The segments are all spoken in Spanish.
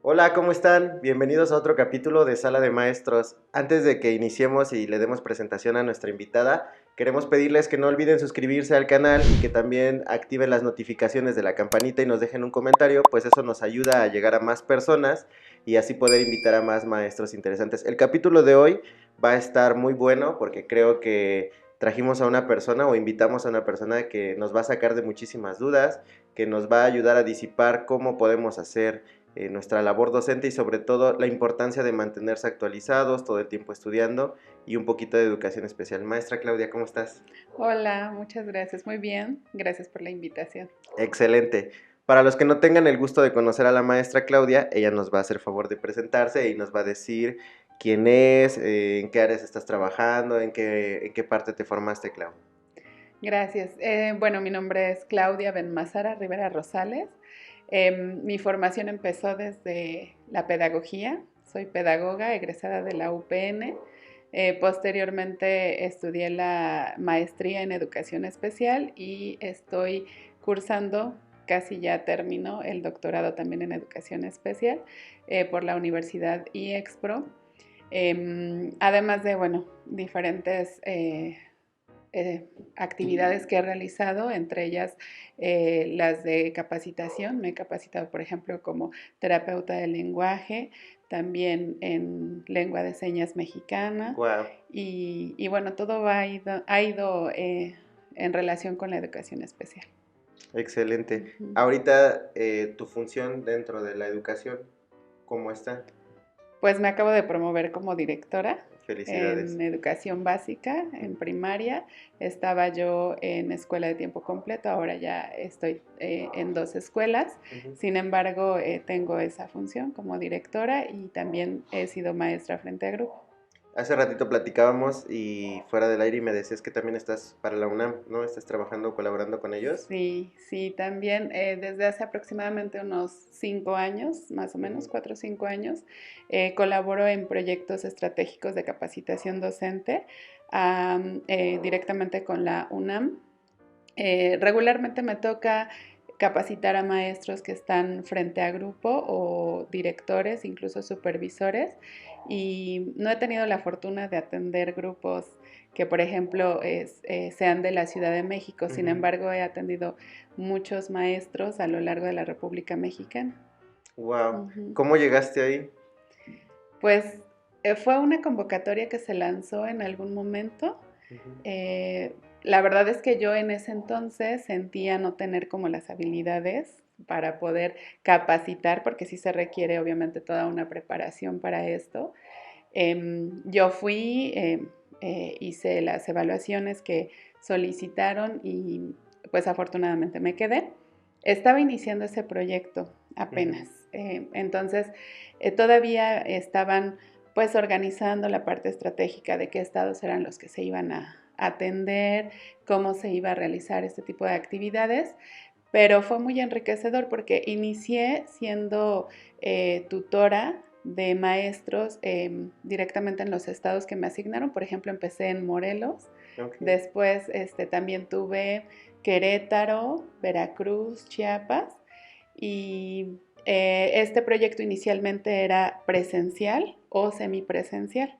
Hola, ¿cómo están? Bienvenidos a otro capítulo de Sala de Maestros. Antes de que iniciemos y le demos presentación a nuestra invitada, queremos pedirles que no olviden suscribirse al canal y que también activen las notificaciones de la campanita y nos dejen un comentario, pues eso nos ayuda a llegar a más personas y así poder invitar a más maestros interesantes. El capítulo de hoy va a estar muy bueno porque creo que trajimos a una persona o invitamos a una persona que nos va a sacar de muchísimas dudas, que nos va a ayudar a disipar cómo podemos hacer nuestra labor docente y sobre todo la importancia de mantenerse actualizados, todo el tiempo estudiando y un poquito de educación especial. Maestra Claudia, ¿cómo estás? Hola, muchas gracias. Muy bien. Gracias por la invitación. Excelente. Para los que no tengan el gusto de conocer a la maestra Claudia, ella nos va a hacer favor de presentarse y nos va a decir quién es, en qué áreas estás trabajando, en qué parte te formaste, Clau. Gracias. Bueno, mi nombre es Claudia Benmazara Rivera Rosales. Mi formación empezó desde la pedagogía. Soy pedagoga egresada de la UPN. Posteriormente estudié la maestría en educación especial y estoy cursando, casi ya termino, el doctorado también en educación especial por la Universidad IEXPRO. Además de, bueno, diferentes actividades que he realizado, entre ellas las de capacitación. Me he capacitado, por ejemplo, como terapeuta del lenguaje, también en lengua de señas mexicana Wow, y bueno, todo ha ido en relación con la educación especial. excelente. Ujú. Ahorita tu función dentro de la educación, ¿cómo está? Pues me acabo de promover como directora Felicidades. en educación básica, en primaria. Estaba yo en escuela de tiempo completo, ahora ya estoy en dos escuelas. Ujú. Sin embargo, tengo esa función como directora y también he sido maestra frente a grupo. Hace ratito platicábamos y fuera del aire y me decías que también estás para la UNAM, ¿no? ¿Estás trabajando, colaborando con ellos? Sí, sí, también desde hace aproximadamente unos 5 años, más o menos, Ujú. 4 o 5 años, colaboro en proyectos estratégicos de capacitación docente directamente con la UNAM. Regularmente me toca capacitar a maestros que están frente a grupo o directores, incluso supervisores, y no he tenido la fortuna de atender grupos que, por ejemplo, sean de la Ciudad de México. Sin embargo, he atendido muchos maestros a lo largo de la República Mexicana. Wow. Ujú. ¿Cómo llegaste ahí? Pues fue una convocatoria que se lanzó en algún momento. Ujú. La verdad es que yo en ese entonces sentía no tener como las habilidades para poder capacitar, porque sí se requiere obviamente toda una preparación para esto. Yo fui, hice las evaluaciones que solicitaron y pues afortunadamente me quedé. Estaba iniciando ese proyecto Ujú. apenas, entonces todavía estaban pues organizando la parte estratégica de qué estados eran los que se iban a atender, cómo se iba a realizar este tipo de actividades, pero fue muy enriquecedor porque inicié siendo tutora de maestros directamente en los estados que me asignaron. Por ejemplo, empecé en Morelos, Ok. después también tuve Querétaro, Veracruz, Chiapas y este proyecto inicialmente era presencial o semipresencial.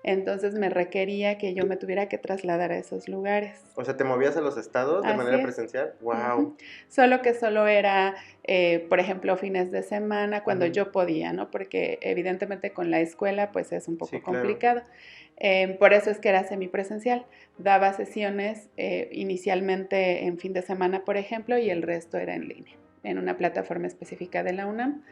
Entonces me requería que yo me tuviera que trasladar a esos lugares. O sea, ¿te movías a los estados de Así manera es. presencial? Wow. Ujú. Solo que solo era, por ejemplo, fines de semana cuando Ujú. yo podía, ¿no? Porque evidentemente con la escuela pues es un Sí, poco claro. complicado. Por eso es que era semipresencial. Daba sesiones inicialmente en fin de semana, por ejemplo, y el resto era en línea, en una plataforma específica de la UNAM.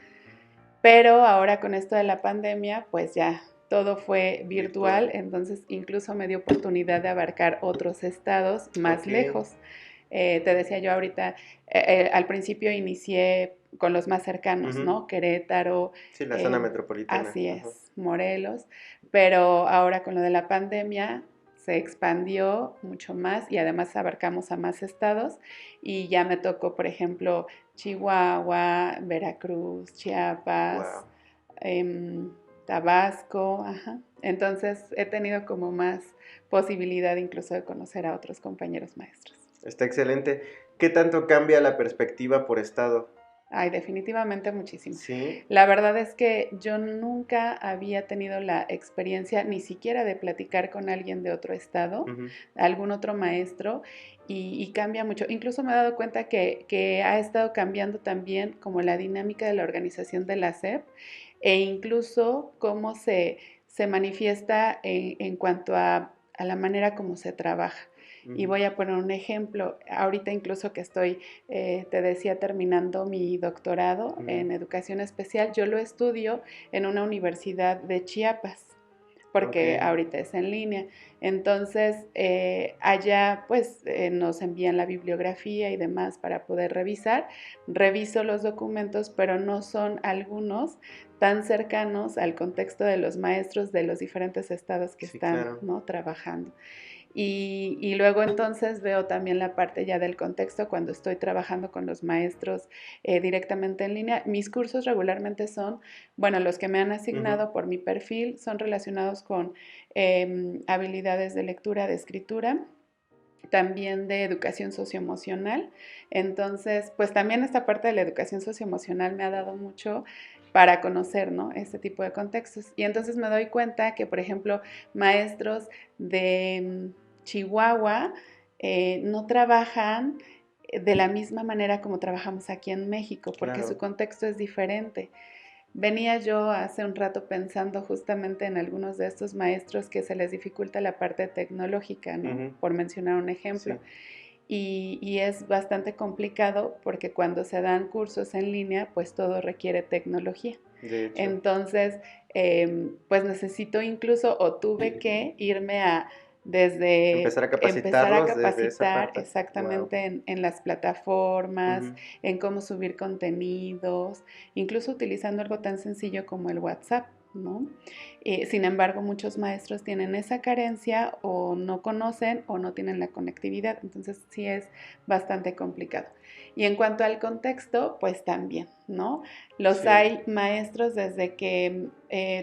Pero ahora con esto de la pandemia, pues ya todo fue virtual, Virtual. entonces incluso me dio oportunidad de abarcar otros estados más Ok. lejos. Te decía yo ahorita, al principio inicié con los más cercanos, Ujú. ¿no? Querétaro, Sí, la zona eh, metropolitana. así Ajá. es, Morelos, pero ahora con lo de la pandemia se expandió mucho más y además abarcamos a más estados y ya me tocó, por ejemplo, Chihuahua, Veracruz, Chiapas, Wow. em, Tabasco, ajá. Entonces he tenido como más posibilidad incluso de conocer a otros compañeros maestros. Está excelente. ¿Qué tanto cambia la perspectiva por estado? Ay, definitivamente muchísimo. Sí. La verdad es que yo nunca había tenido la experiencia ni siquiera de platicar con alguien de otro estado, Ujú. algún otro maestro, y cambia mucho. Incluso me he dado cuenta que ha estado cambiando también como la dinámica de la organización de la SEP e incluso cómo se manifiesta en cuanto a la manera como se trabaja. Y Ujú. voy a poner un ejemplo. Ahorita incluso que estoy, te decía, terminando mi doctorado Ujú. en educación especial, yo lo estudio en una universidad de Chiapas, Ok. porque ahorita es en línea. Entonces, allá pues nos envían la bibliografía y demás para poder revisar. Reviso los documentos, pero no son algunos tan cercanos al contexto de los maestros de los diferentes estados que Sí, están, claro. ¿no?, trabajando. Y luego entonces veo también la parte ya del contexto cuando estoy trabajando con los maestros directamente en línea. Mis cursos regularmente son, bueno, los que me han Ujú. asignado por mi perfil son relacionados con habilidades de lectura, de escritura, también de educación socioemocional. Entonces, pues también esta parte de la educación socioemocional me ha dado mucho para conocer, ¿no?, este tipo de contextos. Y entonces me doy cuenta que, por ejemplo, maestros de Chihuahua no trabajan de la misma manera como trabajamos aquí en México, porque su Claro. contexto es diferente. Venía yo hace un rato pensando justamente en algunos de estos maestros que se les dificulta la parte tecnológica, ¿no?, Ujú. por mencionar un ejemplo. Sí, Y es bastante complicado porque cuando se dan cursos en línea, pues todo requiere tecnología. de hecho. Entonces, pues necesito incluso o tuve que irme a desde Empezar a empezar a capacitarlos desde esa capacitar parte. Wow. exactamente en las plataformas, en cómo subir contenidos, incluso utilizando algo tan sencillo como el WhatsApp, ¿no? Sin embargo, muchos maestros tienen esa carencia o no conocen o no tienen la conectividad, entonces sí es bastante complicado. Y en cuanto al contexto, pues también, ¿no? Los Sí. hay maestros desde que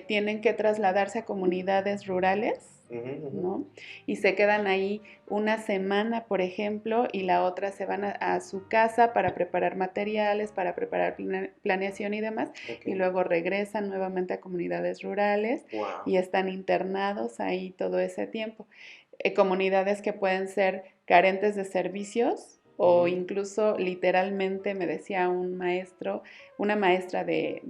tienen que trasladarse a comunidades rurales, Ujú, ujú. ¿no? Y se quedan ahí una semana, por ejemplo, y la otra se van a su casa para preparar materiales, para preparar planeación y demás, Ok. y luego regresan nuevamente a comunidades rurales Wow. y están internados ahí todo ese tiempo. Comunidades que pueden ser carentes de servicios o Ujú. incluso literalmente, me decía un maestro, una maestra de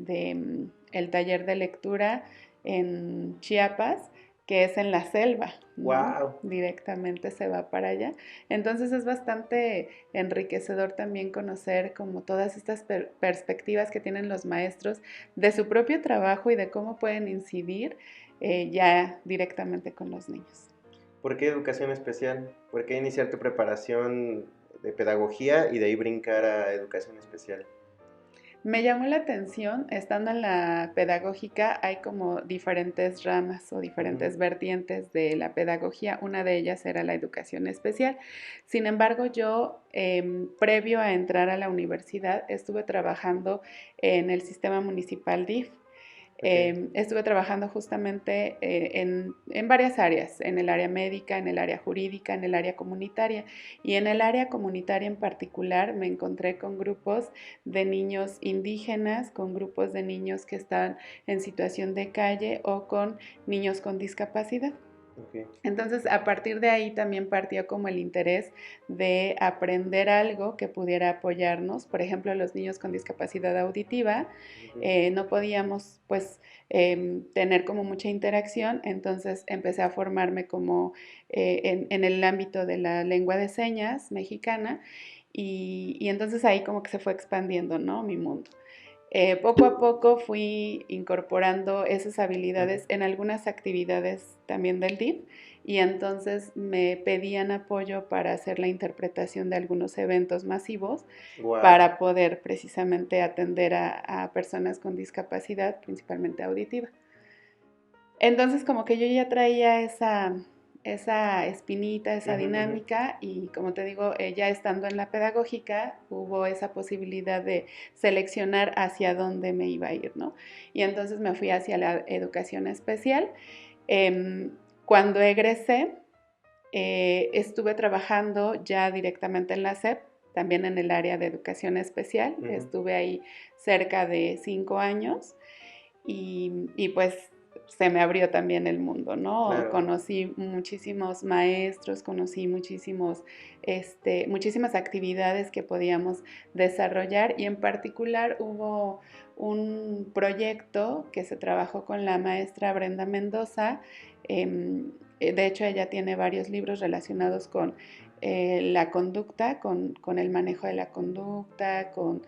el taller de lectura en Chiapas, que es en la selva, ¿no? Wow. Directamente se va para allá. Entonces es bastante enriquecedor también conocer como todas estas perspectivas que tienen los maestros de su propio trabajo y de cómo pueden incidir ya directamente con los niños. ¿Por qué educación especial? ¿Por qué iniciar tu preparación de pedagogía y de ahí brincar a educación especial? Me llamó la atención, estando en la pedagógica, hay como diferentes ramas o Ujú. diferentes vertientes de la pedagogía. Una de ellas era la educación especial. Sin embargo, yo, previo a entrar a la universidad, estuve trabajando en el sistema municipal DIF. Ok. Estuve trabajando justamente en varias áreas, en el área médica, en el área jurídica, en el área comunitaria. Y en el área comunitaria en particular me encontré con grupos de niños indígenas, con grupos de niños que estaban en situación de calle o con niños con discapacidad. Ok. Entonces, a partir de ahí también partió como el interés de aprender algo que pudiera apoyarnos. Por ejemplo, los niños con discapacidad auditiva Ujú. no podíamos, pues, tener como mucha interacción. Entonces, empecé a formarme como en el ámbito de la lengua de señas mexicana y entonces ahí como que se fue expandiendo, ¿no?, mi mundo. Poco a poco fui incorporando esas Ujú. habilidades en algunas actividades también del DIF y entonces me pedían apoyo para hacer la interpretación de algunos eventos masivos Wow. para poder precisamente atender a personas con discapacidad, principalmente auditiva. Entonces como que yo ya traía esa espinita, esa Ujú, ujú. dinámica y como te digo, ya estando en la pedagógica hubo esa posibilidad de seleccionar hacia dónde me iba a ir, ¿no? Y entonces me fui hacia la educación especial. Cuando egresé, estuve trabajando ya directamente en la SEP también en el área de educación especial. Estuve ahí cerca de 5 años y pues se me abrió también el mundo, ¿no? Claro. Conocí muchísimos maestros, conocí muchísimas actividades que podíamos desarrollar y en particular hubo un proyecto que se trabajó con la maestra Brenda Mendoza. De hecho, ella tiene varios libros relacionados con la conducta, con el manejo de la conducta, con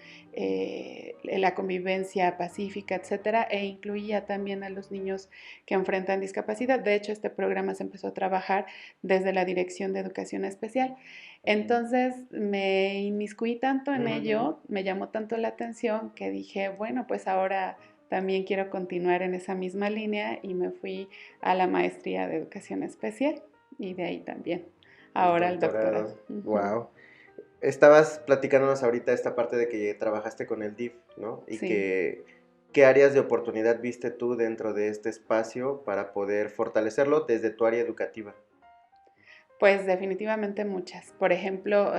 la convivencia pacífica, etcétera, e incluía también a los niños que enfrentan discapacidad. De hecho, este programa se empezó a trabajar desde la Dirección de Educación Especial. Entonces me inmiscuí tanto en ello, me llamó tanto la atención que dije, bueno, pues ahora también quiero continuar en esa misma línea y me fui a la maestría de Educación Especial y de ahí también. Ahora el doctorado. Wow. Estabas platicándonos ahorita esta parte de que trabajaste con el DIF, ¿no? Y Sí. ¿qué áreas de oportunidad viste tú dentro de este espacio para poder fortalecerlo desde tu área educativa? Pues definitivamente muchas. Por ejemplo,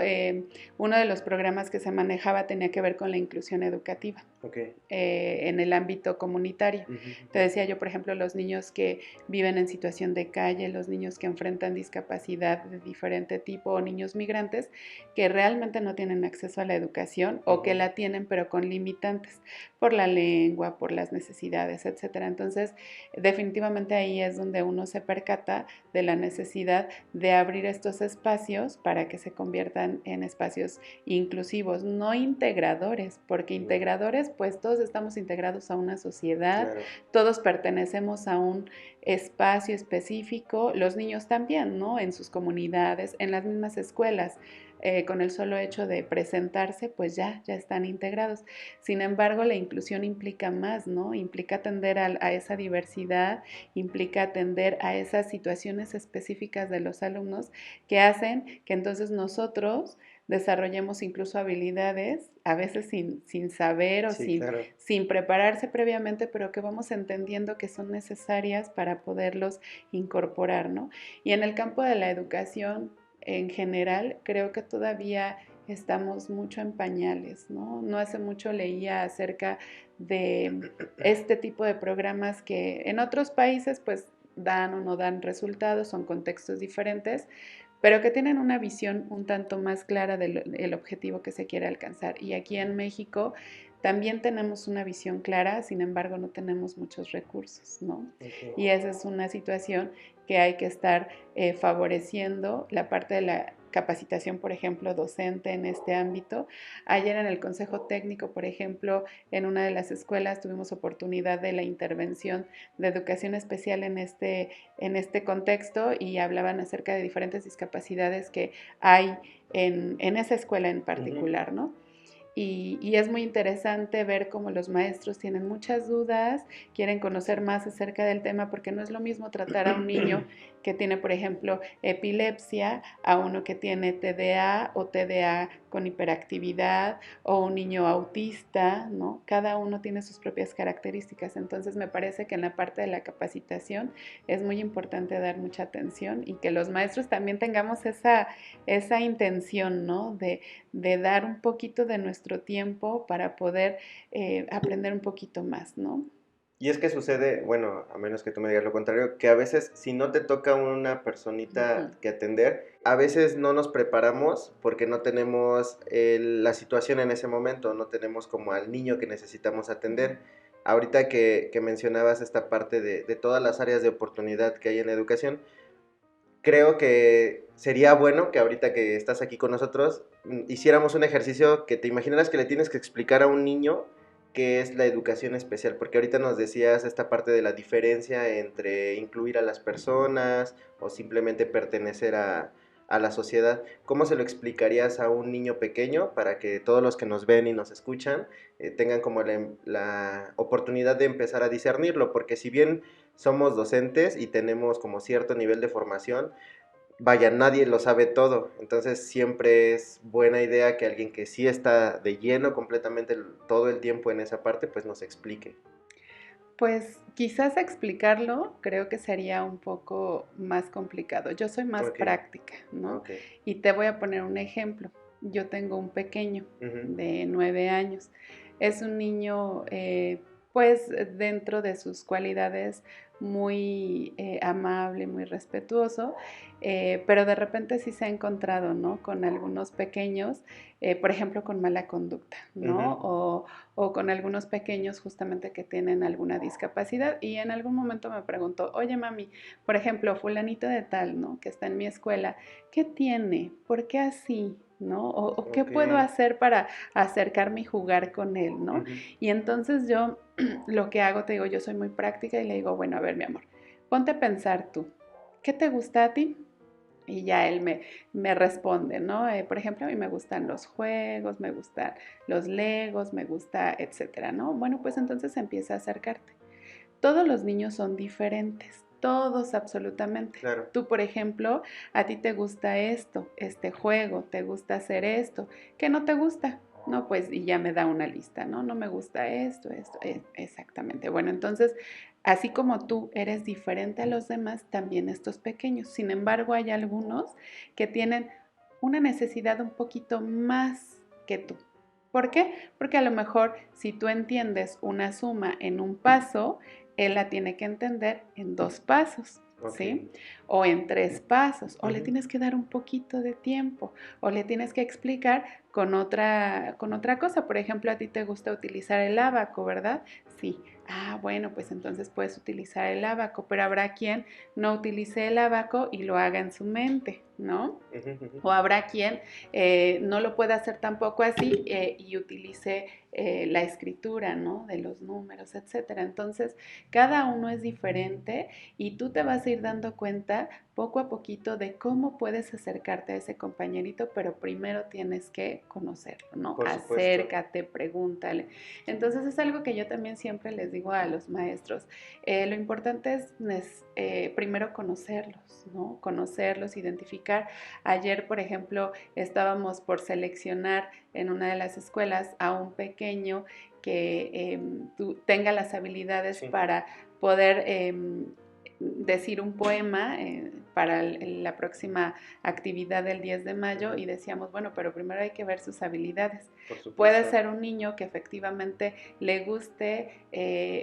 uno de los programas que se manejaba tenía que ver con la inclusión educativa. Okay. En el ámbito comunitario. Te decía yo, por ejemplo, los niños que viven en situación de calle, los niños que enfrentan discapacidad de diferente tipo o niños migrantes que realmente no tienen acceso a la educación o que la tienen pero con limitantes por la lengua, por las necesidades, etcétera. Entonces, definitivamente ahí es donde uno se percata de la necesidad de abrir estos espacios para que se conviertan en espacios inclusivos, no integradores, porque integradores, pues todos estamos integrados a una sociedad, claro. Todos pertenecemos a un espacio específico, los niños también, ¿no? En sus comunidades, en las mismas escuelas. Con el solo hecho de presentarse, pues ya están integrados. Sin embargo, la inclusión implica más, ¿no? Implica atender a esa diversidad, implica atender a esas situaciones específicas de los alumnos que hacen que entonces nosotros desarrollemos incluso habilidades, a veces sin saber o claro. sin prepararse previamente, pero que vamos entendiendo que son necesarias para poderlos incorporar, ¿no? Y en el campo de la educación en general, creo que todavía estamos mucho en pañales, ¿no? No hace mucho leía acerca de este tipo de programas que en otros países pues dan o no dan resultados, son contextos diferentes, pero que tienen una visión un tanto más clara del objetivo que se quiere alcanzar. Y aquí en México también tenemos una visión clara, sin embargo no tenemos muchos recursos, ¿no? Okay. Y esa es una situación que hay que estar favoreciendo, la parte de la capacitación, por ejemplo, docente en este ámbito. Ayer en el Consejo Técnico, por ejemplo, en una de las escuelas tuvimos oportunidad de la intervención de educación especial en este contexto y hablaban acerca de diferentes discapacidades que hay en esa escuela en particular, ¿no? Y es muy interesante ver cómo los maestros tienen muchas dudas, quieren conocer más acerca del tema, porque no es lo mismo tratar a un niño que tiene, por ejemplo, epilepsia, a uno que tiene TDA o TDA con hiperactividad, o un niño autista, ¿no? Cada uno tiene sus propias características. Entonces me parece que en la parte de la capacitación es muy importante dar mucha atención y que los maestros también tengamos esa intención, ¿no? De dar un poquito de nuestro tiempo para poder aprender un poquito más, ¿no? Y es que sucede, bueno, a menos que tú me digas lo contrario, que a veces si no te toca una personita que atender, a veces no nos preparamos porque no tenemos la situación en ese momento, no tenemos como al niño que necesitamos atender. Ahorita que mencionabas esta parte de todas las áreas de oportunidad que hay en la educación, creo que sería bueno que ahorita que estás aquí con nosotros, hiciéramos un ejercicio que te imaginaras que le tienes que explicar a un niño qué es la educación especial, porque ahorita nos decías esta parte de la diferencia entre incluir a las personas o simplemente pertenecer a la sociedad. ¿Cómo se lo explicarías a un niño pequeño para que todos los que nos ven y nos escuchan tengan como la oportunidad de empezar a discernirlo? Porque si bien somos docentes y tenemos como cierto nivel de formación, vaya, nadie lo sabe todo, entonces siempre es buena idea que alguien que sí está de lleno completamente todo el tiempo en esa parte, pues nos explique. Pues quizás explicarlo creo que sería un poco más complicado. Yo soy más práctica, ¿no? Y te voy a poner un ejemplo. yo tengo un pequeño Ujú. de 9 años. Es un niño, pues dentro de sus cualidades muy amable, muy respetuoso, pero de repente sí se ha encontrado, ¿no? Con algunos pequeños, por ejemplo, con mala conducta, ¿no? Ujú. O con algunos pequeños justamente que tienen alguna discapacidad y en algún momento me preguntó, oye mami, por ejemplo, fulanito de tal, ¿no? Que está en mi escuela, ¿qué tiene? ¿Por qué así? ¿No? O qué Ok. puedo hacer para acercarme y jugar con él, ¿no? Ujú. Y entonces yo lo que hago, te digo, yo soy muy práctica y le digo, bueno, a ver, mi amor, ponte a pensar tú, ¿qué te gusta a ti? Y ya él me responde, ¿no? Por ejemplo, a mí me gustan los juegos, me gustan los legos, me gusta, etcétera, ¿no? Bueno, pues entonces empieza a acercarte. Todos los niños son diferentes, todos absolutamente. Claro. Tú, por ejemplo, a ti te gusta esto, este juego, te gusta hacer esto, ¿qué no te gusta? No, pues, y ya me da una lista, ¿no? No me gusta esto, exactamente. Bueno, entonces, así como tú eres diferente a los demás, también estos pequeños. Sin embargo, hay algunos que tienen una necesidad un poquito más que tú. ¿Por qué? Porque a lo mejor si tú entiendes una suma en un paso, él la tiene que entender en 2 pasos, Ok. ¿sí? O en 3 pasos, o le Ujú. tienes que dar un poquito de tiempo, o le tienes que explicar con otra cosa. Por ejemplo, a ti te gusta utilizar el ábaco, ¿verdad? Sí. Ah, bueno, pues entonces puedes utilizar el ábaco, pero habrá quien no utilice el ábaco y lo haga en su mente, ¿no? Ujú, ujú. O habrá quien no lo pueda hacer tampoco así y utilice la escritura, ¿no? De los números, etcétera. Entonces, cada uno es diferente y tú te vas a ir dando cuenta poco a poquito de cómo puedes acercarte a ese compañerito, pero primero tienes que conocerlo, ¿no? Por supuesto. Acércate, pregúntale. Entonces, es algo que yo también siempre les digo a los maestros. Lo importante es primero conocerlos, ¿no? Conocerlos, identificar. Ayer, por ejemplo, estábamos por seleccionar en una de las escuelas a un pequeño que tenga las habilidades Sí. para poder decir un poema para la próxima actividad del 10 de mayo Ujú. y decíamos, bueno, pero primero hay que ver sus habilidades. Por Puede supuesto. ser un niño que efectivamente le guste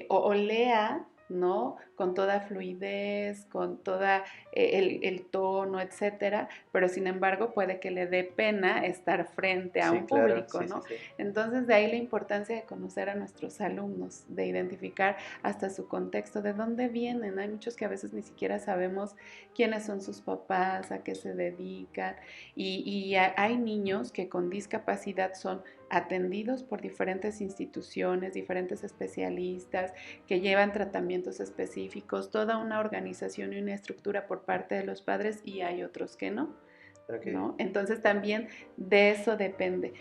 o lea, ¿no? Con toda fluidez, con toda el tono, etcétera, pero sin embargo puede que le dé pena estar frente a Sí, un claro. público, Sí, sí, ¿no? sí. Entonces de ahí la importancia de conocer a nuestros alumnos, de identificar hasta su contexto, de dónde vienen. Hay muchos que a veces ni siquiera sabemos quiénes son sus papás, a qué se dedican, y hay niños que con discapacidad son atendidos por diferentes instituciones, diferentes especialistas, que llevan tratamientos específicos, toda una organización y una estructura por parte de los padres y hay otros que no. Ok. ¿No? Entonces también de eso depende.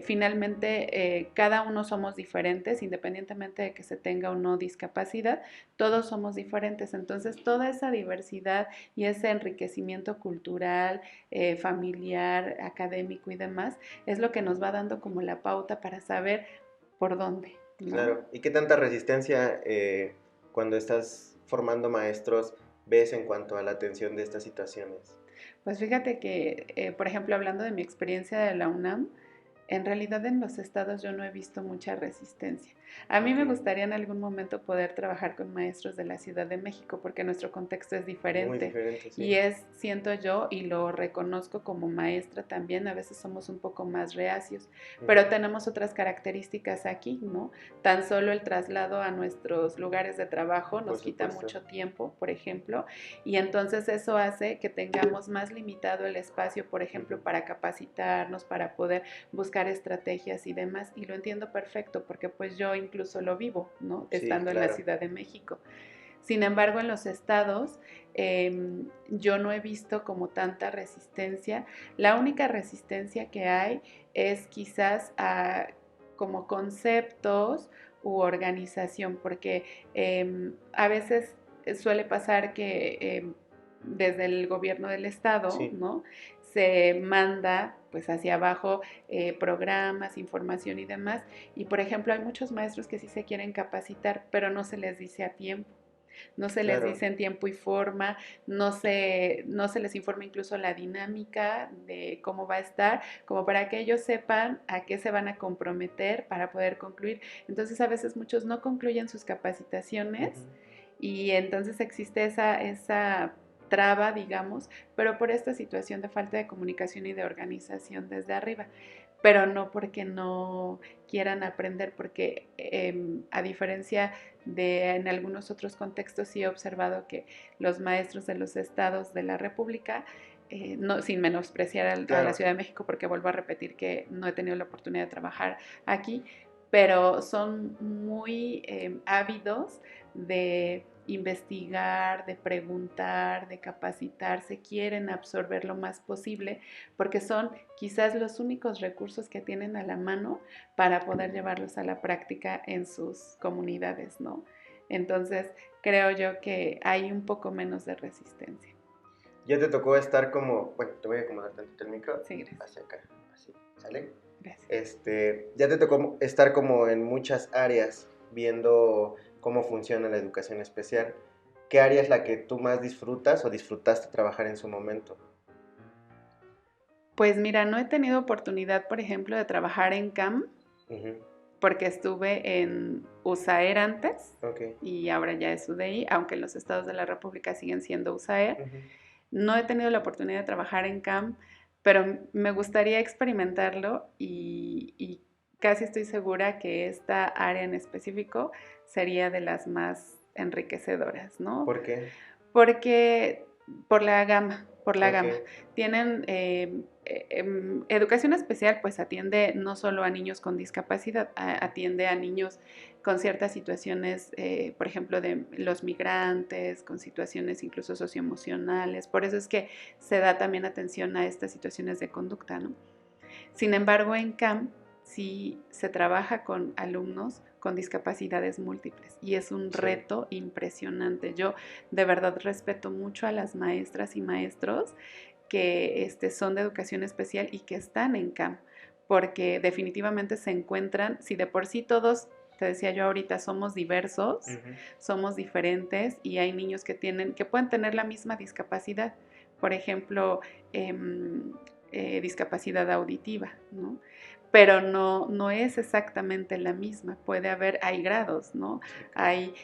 Finalmente, cada uno somos diferentes, independientemente de que se tenga o no discapacidad, todos somos diferentes. Entonces, toda esa diversidad y ese enriquecimiento cultural, familiar, académico y demás, es lo que nos va dando como la pauta para saber por dónde, ¿no? Claro. ¿Y qué tanta resistencia cuando estás formando maestros ves en cuanto a la atención de estas situaciones? Pues fíjate que, por ejemplo, hablando de mi experiencia de la UNAM, en realidad en los estados yo no he visto mucha resistencia. A mí Ok. me gustaría en algún momento poder trabajar con maestros de la Ciudad de México porque nuestro contexto es Muy diferente diferente, sí. y es, siento yo, y lo reconozco como maestra también, a veces somos un poco más reacios, pero Ujú. tenemos otras características aquí, ¿no? Tan solo el traslado a nuestros lugares de trabajo Por nos quita supuesto. mucho tiempo, por ejemplo, y entonces eso hace que tengamos más limitado el espacio, por ejemplo, Ujú. para capacitarnos, para poder buscar estrategias y demás. Y lo entiendo perfecto porque pues yo incluso lo vivo, ¿no? Sí, Estando en la claro. Ciudad de México. Sin embargo, en los estados yo no he visto como tanta resistencia. La única resistencia que hay es quizás a como conceptos u organización, porque a veces suele pasar que desde el gobierno del estado, Sí. ¿no? Se manda pues hacia abajo programas, información y demás. Y por ejemplo, hay muchos maestros que sí se quieren capacitar, pero no se les dice a tiempo. No se les Claro. dice en tiempo y forma, no se les informa incluso la dinámica de cómo va a estar, como para que ellos sepan a qué se van a comprometer para poder concluir. Entonces a veces muchos no concluyen sus capacitaciones Ujú. y entonces existe esa traba, digamos, pero por esta situación de falta de comunicación y de organización desde arriba, pero no porque no quieran aprender, porque a diferencia de en algunos otros contextos sí he observado que los maestros de los estados de la República, no, sin menospreciar a la Claro. Ciudad de México, porque vuelvo a repetir que no he tenido la oportunidad de trabajar aquí, pero son muy ávidos de investigar, de preguntar, de capacitarse, quieren absorber lo más posible, porque son quizás los únicos recursos que tienen a la mano para poder llevarlos a la práctica en sus comunidades, ¿no? Entonces, creo yo que hay un poco menos de resistencia. Ya te tocó estar como, bueno, te voy a acomodar tantito el micro, Sí, gracias. hacia acá, así, ¿sale? Gracias. Ya te tocó estar como en muchas áreas viendo cómo funciona la educación especial. ¿Qué área es la que tú más disfrutas o disfrutaste trabajar en su momento? Pues mira, no he tenido oportunidad, por ejemplo, de trabajar en CAM, Ujú. porque estuve en USAER antes Ok. y ahora ya es UDI, aunque en los estados de la República siguen siendo USAER. Ujú. No he tenido la oportunidad de trabajar en CAM, pero me gustaría experimentarlo y casi estoy segura que esta área en específico sería de las más enriquecedoras, ¿no? ¿Por qué? Porque por la Ok. gama. Tienen educación especial, pues atiende no solo a niños con discapacidad, atiende a niños con ciertas situaciones, por ejemplo, de los migrantes, con situaciones incluso socioemocionales. Por eso es que se da también atención a estas situaciones de conducta, ¿no? Sin embargo, en CAM sí se trabaja con alumnos con discapacidades múltiples y es un Sí. reto impresionante. Yo de verdad respeto mucho a las maestras y maestros que son de educación especial y que están en CAM, porque definitivamente se encuentran, si de por sí todos, te decía yo ahorita, somos diversos, Ujú. somos diferentes y hay niños que pueden tener la misma discapacidad. Por ejemplo, eh, discapacidad auditiva, ¿no? Pero no es exactamente la misma, puede haber, hay grados, ¿no? Sí, claro. Hay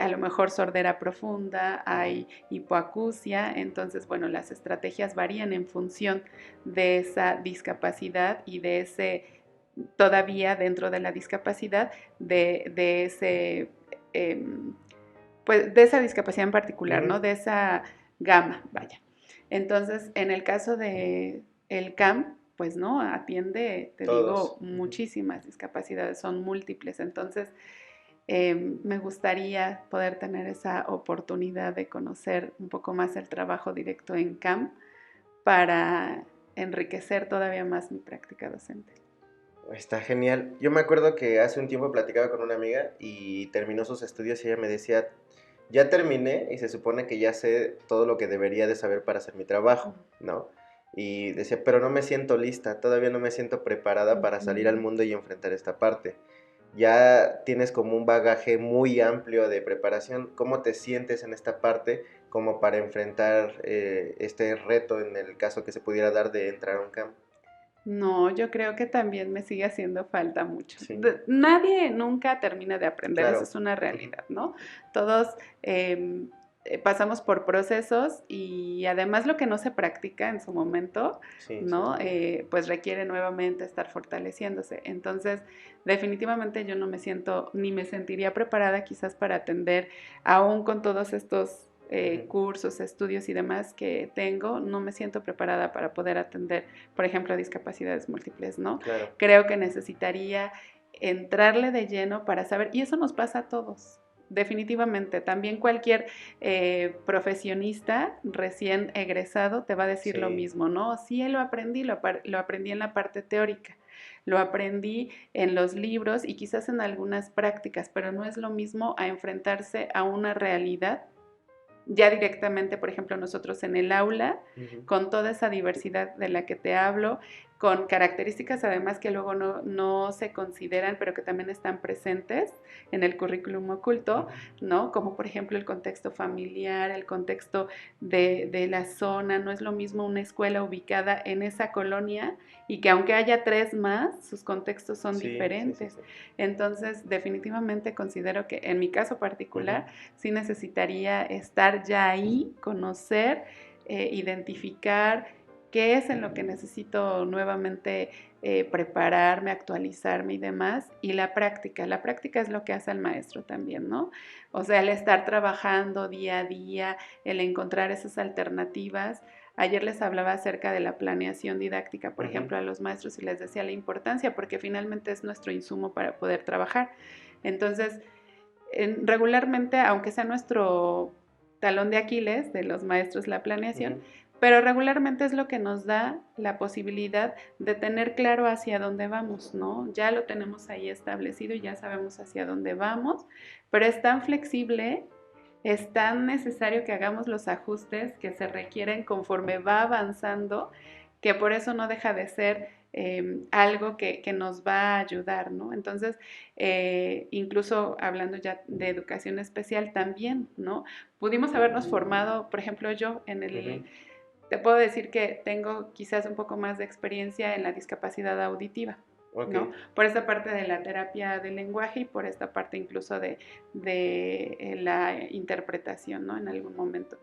a lo mejor sordera profunda, Ujú. hay hipoacusia, entonces, bueno, las estrategias varían en función de esa discapacidad y de ese, todavía dentro de la discapacidad, de ese, eh, pues de esa discapacidad en particular, ¿no? Ujú. De esa gama, vaya. Entonces, en el caso de el CAM, pues no, atiende, te digo, Todos. Ujú. muchísimas discapacidades, son múltiples. Entonces, me gustaría poder tener esa oportunidad de conocer un poco más el trabajo directo en CAM para enriquecer todavía más mi práctica docente. Está genial. Yo me acuerdo que hace un tiempo platicaba con una amiga y terminó sus estudios y ella me decía, ya terminé y se supone que ya sé todo lo que debería de saber para hacer mi trabajo, ¿no? Y decía, pero no me siento lista, todavía no me siento preparada para salir al Ujú. mundo y enfrentar esta parte. Ya tienes como un bagaje muy amplio de preparación. ¿Cómo te sientes en esta parte como para enfrentar este reto en el caso que se pudiera dar de entrar a un campo? No, yo creo que también me sigue haciendo falta mucho. Sí, Nadie nunca termina de aprender, eso es claro. una Ujú. realidad, ¿no? Todos pasamos por procesos y además lo que no se practica en su momento, Sí, sí, ¿no? también. Pues requiere nuevamente estar fortaleciéndose. Entonces, definitivamente yo no me siento ni me sentiría preparada quizás para atender aún con todos estos Ujú. cursos, estudios y demás que tengo, no me siento preparada para poder atender, por ejemplo, discapacidades múltiples, ¿no? Claro. Creo que necesitaría entrarle de lleno para saber, y eso nos pasa a todos. Definitivamente, también cualquier profesionista recién egresado te va a decir lo Sí. mismo, ¿no? Sí, lo aprendí en la parte teórica, lo aprendí en los libros y quizás en algunas prácticas, pero no es lo mismo a enfrentarse a una realidad ya directamente, por ejemplo, nosotros en el aula, Ujú. con toda esa diversidad de la que te hablo, con características además que luego no se consideran, pero que también están presentes en el currículum oculto, ¿no? Como por ejemplo el contexto familiar, el contexto de la zona. No es lo mismo una escuela ubicada en esa colonia y que aunque haya 3 más, sus contextos son diferentes. Entonces, definitivamente considero que en mi caso particular sí necesitaría estar ya ahí, conocer, identificar qué es en lo que necesito nuevamente prepararme, actualizarme y demás. Y la práctica es lo que hace al maestro también, ¿no? O sea, el estar trabajando día a día, el encontrar esas alternativas. Ayer les hablaba acerca de la planeación didáctica, por ejemplo, a los maestros y les decía la importancia, porque finalmente es nuestro insumo para poder trabajar. Entonces, regularmente, aunque sea nuestro talón de Aquiles de los maestros la planeación, pero regularmente es lo que nos da la posibilidad de tener claro hacia dónde vamos, ¿no? Ya lo tenemos ahí establecido y ya sabemos hacia dónde vamos, pero es tan flexible, es tan necesario que hagamos los ajustes que se requieren conforme va avanzando, que por eso no deja de ser algo que nos va a ayudar, ¿no? Entonces, incluso hablando ya de educación especial también, ¿no? Pudimos habernos formado, por ejemplo, yo en el... Te puedo decir que tengo quizás un poco más de experiencia en la discapacidad auditiva, ¿no? Por esta parte de la terapia del lenguaje y por esta parte incluso de la interpretación, ¿no? En algún momento.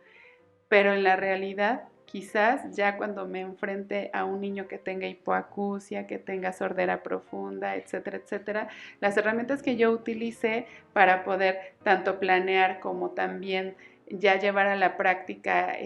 Pero en la realidad, quizás ya cuando me enfrente a un niño que tenga hipoacusia, que tenga sordera profunda, etcétera, etcétera, las herramientas que yo utilicé para poder tanto planear como también ya llevar a la práctica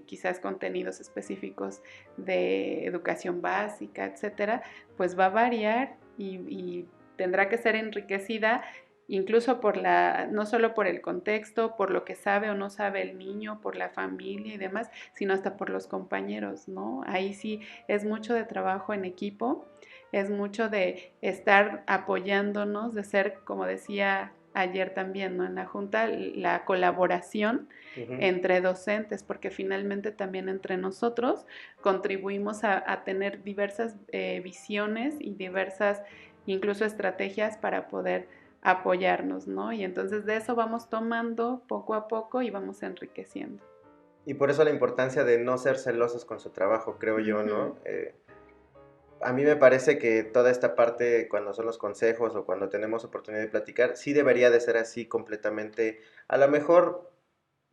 quizás contenidos específicos de educación básica, etcétera, pues va a variar y tendrá que ser enriquecida incluso por no solo por el contexto, por lo que sabe o no sabe el niño, por la familia y demás, sino hasta por los compañeros, ¿no? Ahí sí es mucho de trabajo en equipo, es mucho de estar apoyándonos, de ser, como decía ayer también, ¿no? En la junta, la colaboración entre docentes, porque finalmente también entre nosotros contribuimos a tener diversas visiones y diversas incluso estrategias para poder apoyarnos, ¿no? Y entonces de eso vamos tomando poco a poco y vamos enriqueciendo. Y por eso la importancia de no ser celosos con su trabajo, creo yo, ¿no? A mí me parece que toda esta parte, cuando son los consejos o cuando tenemos oportunidad de platicar, sí debería de ser así completamente. A lo mejor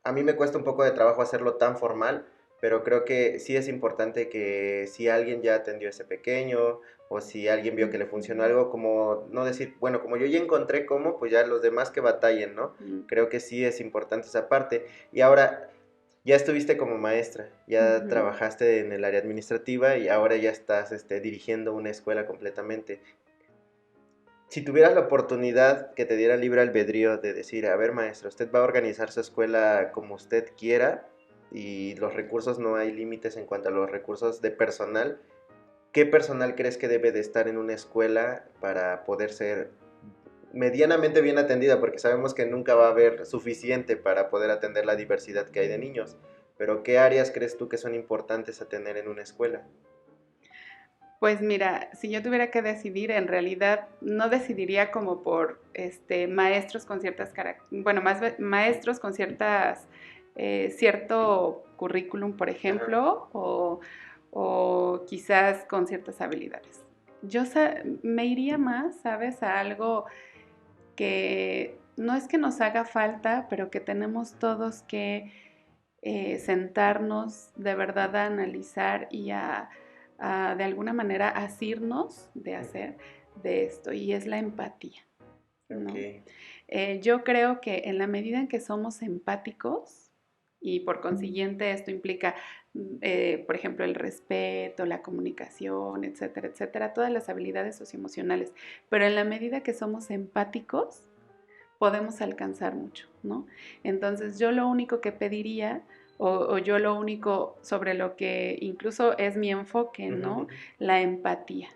a mí me cuesta un poco de trabajo hacerlo tan formal, pero creo que sí es importante que si alguien ya atendió a ese pequeño o si alguien vio que le funcionó algo, como no decir, bueno, como yo ya encontré cómo, pues ya los demás que batallen, ¿no? Creo que sí es importante esa parte. Y ahora, ya estuviste como maestra, ya trabajaste en el área administrativa y ahora ya estás dirigiendo una escuela completamente. Si tuvieras la oportunidad que te diera libre albedrío de decir, a ver maestro, usted va a organizar su escuela como usted quiera y los recursos, no hay límites en cuanto a los recursos de personal, ¿qué personal crees que debe de estar en una escuela para poder ser medianamente bien atendida? Porque sabemos que nunca va a haber suficiente para poder atender la diversidad que hay de niños, pero ¿qué áreas crees tú que son importantes a tener en una escuela? Pues mira, si yo tuviera que decidir, en realidad no decidiría como por maestros con ciertas bueno, más maestros con cierto currículum, por ejemplo, o quizás con ciertas habilidades. Yo me iría más, ¿sabes?, a algo que no es que nos haga falta, pero que tenemos todos que sentarnos de verdad a analizar y de alguna manera asirnos de hacer de esto, y es la empatía, ¿no? Yo creo que en la medida en que somos empáticos, y por consiguiente esto implica, por ejemplo, el respeto, la comunicación, etcétera, etcétera, todas las habilidades socioemocionales, pero en la medida que somos empáticos, podemos alcanzar mucho, ¿no? Entonces yo lo único que pediría o yo lo único sobre lo que incluso es mi enfoque, ¿no? La empatía.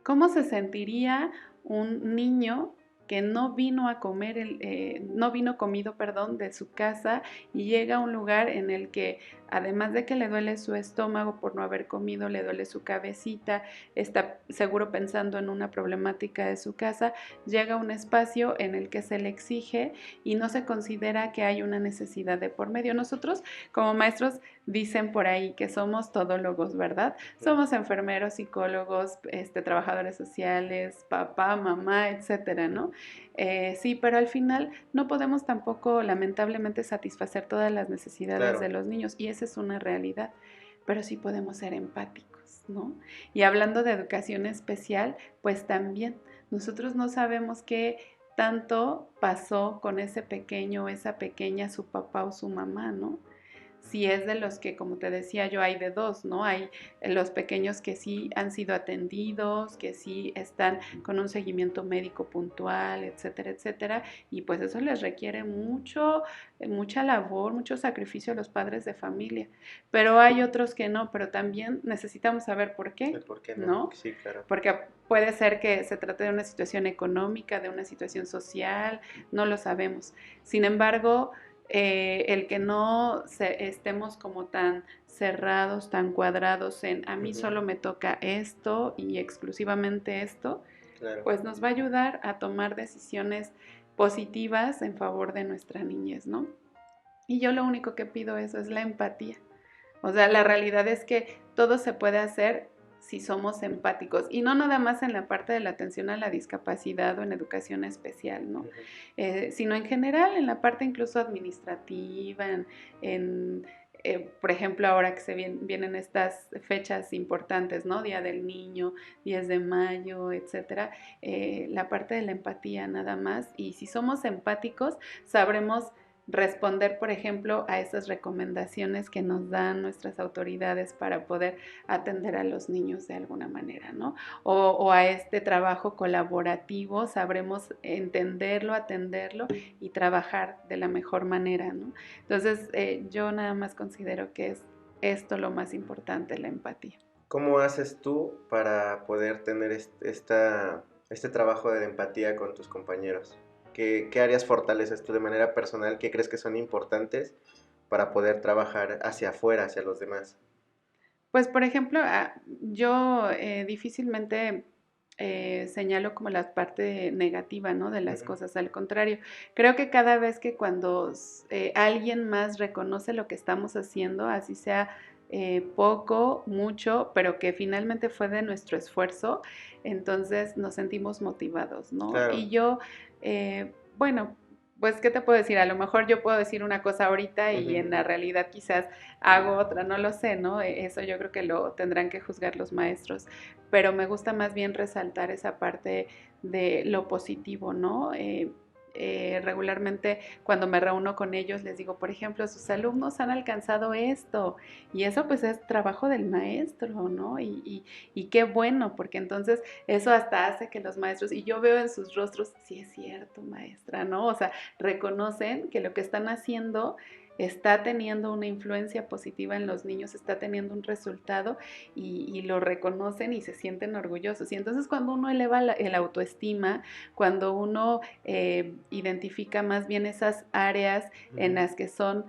¿Cómo se sentiría un niño que no vino a comer, no vino comido, perdón, de su casa y llega a un lugar en el que además de que le duele su estómago por no haber comido, le duele su cabecita, está seguro pensando en una problemática de su casa, llega a un espacio en el que se le exige y no se considera que hay una necesidad de por medio. Nosotros como maestros dicen por ahí que somos todólogos, ¿verdad? Somos enfermeros, psicólogos, trabajadores sociales, papá, mamá, etcétera, ¿no? Sí, pero al final no podemos tampoco, lamentablemente, satisfacer todas las necesidades de Claro. los niños y esa es una realidad, pero sí podemos ser empáticos, ¿no? Y hablando de educación especial, pues también nosotros no sabemos qué tanto pasó con ese pequeño o esa pequeña, su papá o su mamá, ¿no? Si es de los que, como te decía yo, hay de dos, ¿no? Hay los pequeños que sí han sido atendidos, que sí están con un seguimiento médico puntual, etcétera, etcétera, y pues eso les requiere mucha labor, mucho sacrificio a los padres de familia. Pero hay otros que no, pero también necesitamos saber por qué, ¿Por qué no? ¿no? Sí, claro. Porque puede ser que se trate de una situación económica, de una situación social, no lo sabemos. Sin embargo, el que no estemos como tan cerrados, tan cuadrados en a mí solo me toca esto y exclusivamente esto, Claro. pues nos va a ayudar a tomar decisiones positivas en favor de nuestra niñez, ¿no? Y yo lo único que pido eso es la empatía. O sea, la realidad es que todo se puede hacer si somos empáticos y no nada más en la parte de la atención a la discapacidad o en educación especial, ¿no? Sino en general en la parte incluso administrativa, por ejemplo, ahora que vienen estas fechas importantes, ¿no? Día del Niño, 10 de mayo, etcétera, la parte de la empatía nada más. Y si somos empáticos, sabremos responder, por ejemplo, a esas recomendaciones que nos dan nuestras autoridades para poder atender a los niños de alguna manera, ¿no? O a este trabajo colaborativo, sabremos entenderlo, atenderlo y trabajar de la mejor manera, ¿no? Entonces, yo nada más considero que es esto lo más importante, la empatía. ¿Cómo haces tú para poder tener este trabajo de empatía con tus compañeros? ¿Qué áreas fortaleces tú de manera personal? ¿Qué crees que son importantes para poder trabajar hacia afuera, hacia los demás? Pues, por ejemplo, yo difícilmente señalo como la parte negativa, ¿no? De las Ujú. cosas. Al contrario, creo que cada vez que cuando alguien más reconoce lo que estamos haciendo, así sea poco, mucho, pero que finalmente fue de nuestro esfuerzo, entonces nos sentimos motivados, ¿no? Claro. Y yo, bueno, pues, ¿qué te puedo decir? A lo mejor yo puedo decir una cosa ahorita y en Ujú. la realidad quizás hago otra, no lo sé, ¿no? Eso yo creo que lo tendrán que juzgar los maestros, pero me gusta más bien resaltar esa parte de lo positivo, ¿no? Regularmente cuando me reúno con ellos les digo, por ejemplo, sus alumnos han alcanzado esto y eso pues es trabajo del maestro, ¿no? Y qué bueno, porque entonces eso hasta hace que los maestros, y yo veo en sus rostros, sí es cierto, maestra, ¿no? O sea, reconocen que lo que están haciendo está teniendo una influencia positiva en los niños, está teniendo un resultado y lo reconocen y se sienten orgullosos. Y entonces cuando uno eleva el autoestima, cuando uno identifica más bien esas áreas en Ujú. las que son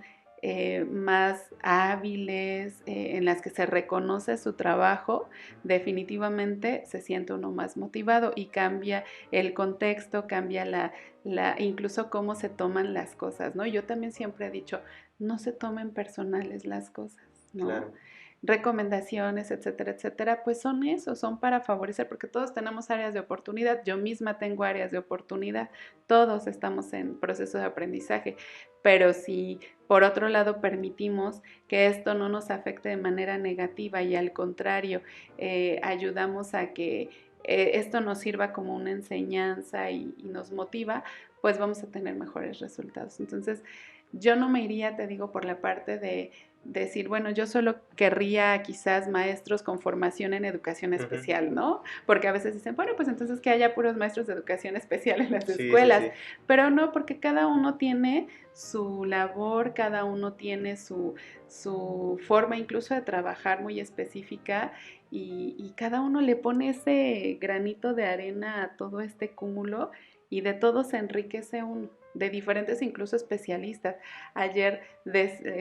más hábiles, en las que se reconoce su trabajo, definitivamente se siente uno más motivado y cambia el contexto, cambia incluso cómo se toman las cosas, ¿no? Yo también siempre he dicho, no se tomen personales las cosas, ¿no? Claro. Recomendaciones, etcétera, etcétera, pues son eso, son para favorecer, porque todos tenemos áreas de oportunidad, yo misma tengo áreas de oportunidad, todos estamos en proceso de aprendizaje, pero si por otro lado permitimos que esto no nos afecte de manera negativa y al contrario, ayudamos a que esto nos sirva como una enseñanza y nos motiva, pues vamos a tener mejores resultados. Entonces, yo no me iría, te digo, por la parte de decir, bueno, yo solo querría quizás maestros con formación en educación Ujú. especial, ¿no? Porque a veces dicen, bueno, pues entonces que haya puros maestros de educación especial en las Sí, sí, escuelas, sí. pero no, porque cada uno tiene su labor, cada uno tiene su forma incluso de trabajar muy específica y cada uno le pone ese granito de arena a todo este cúmulo y de todo se enriquece uno. de diferentes incluso especialistas. Ayer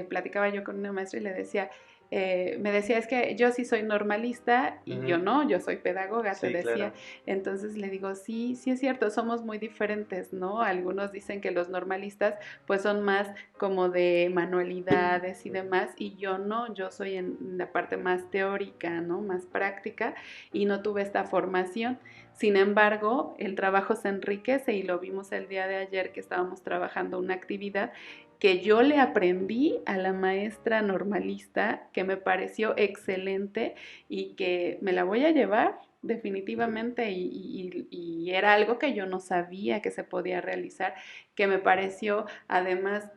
platicaba yo con una maestra y le decía, me decía, es que yo sí soy normalista y yo no, yo soy pedagoga, te Sí, decía. claro. Entonces le digo, sí, sí es cierto, somos muy diferentes, ¿no? Algunos dicen que los normalistas pues son más como de manualidades y demás, y yo no, yo soy en la parte más teórica, ¿no? Más práctica, y no tuve esta formación. Sin embargo, el trabajo se enriquece y lo vimos el día de ayer que estábamos trabajando una actividad que yo le aprendí a la maestra normalista, que me pareció excelente y que me la voy a llevar definitivamente, y era algo que yo no sabía que se podía realizar, que me pareció además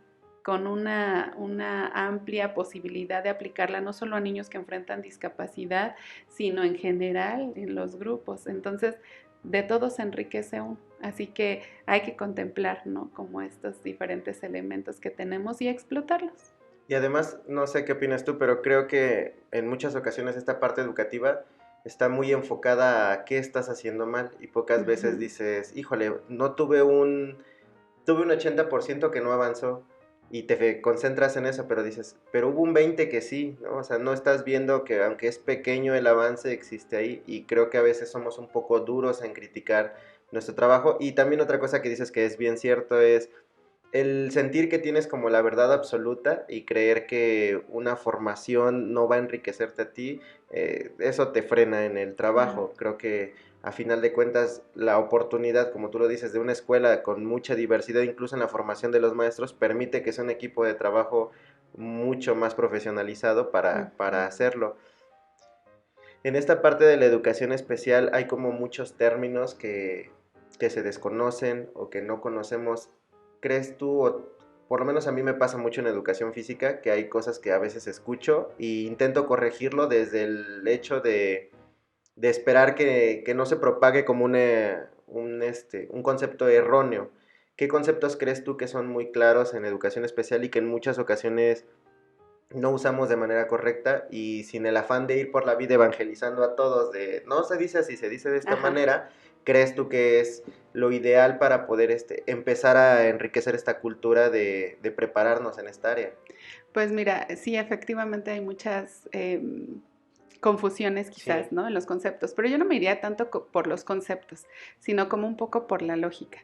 con una amplia posibilidad de aplicarla no solo a niños que enfrentan discapacidad, sino en general en los grupos. Entonces, de todo se enriquece uno. Así que hay que contemplar, ¿no? Como estos diferentes elementos que tenemos y explotarlos. Y además, no sé qué opinas tú, pero creo que en muchas ocasiones esta parte educativa está muy enfocada a qué estás haciendo mal y pocas veces Ujú. dices, híjole, no tuve un 80% que no avanzó y te concentras en eso, pero dices, pero hubo un 20 que sí, ¿no? O sea, no estás viendo que aunque es pequeño el avance existe ahí y creo que a veces somos un poco duros en criticar nuestro trabajo. Y también otra cosa que dices que es bien cierto es el sentir que tienes como la verdad absoluta y creer que una formación no va a enriquecerte a ti, eso te frena en el Claro. trabajo. Creo que a final de cuentas la oportunidad, como tú lo dices, de una escuela con mucha diversidad, incluso en la formación de los maestros, permite que sea un equipo de trabajo mucho más profesionalizado para Ujú. hacerlo. En esta parte de la educación especial hay como muchos términos que se desconocen o que no conocemos. ¿Crees tú, o por lo menos a mí me pasa mucho en educación física, que hay cosas que a veces escucho e intento corregirlo desde el hecho de esperar que no se propague como un concepto erróneo? ¿Qué conceptos crees tú que son muy claros en educación especial y que en muchas ocasiones no usamos de manera correcta y sin el afán de ir por la vida evangelizando a todos de no se dice así, se dice de esta Ajá. manera? ¿Crees tú que es lo ideal para poder empezar a enriquecer esta cultura de prepararnos en esta área? Pues mira, sí, efectivamente hay muchas confusiones quizás, Sí, ¿no? En los conceptos, pero yo no me iría tanto por los conceptos, sino como un poco por la lógica.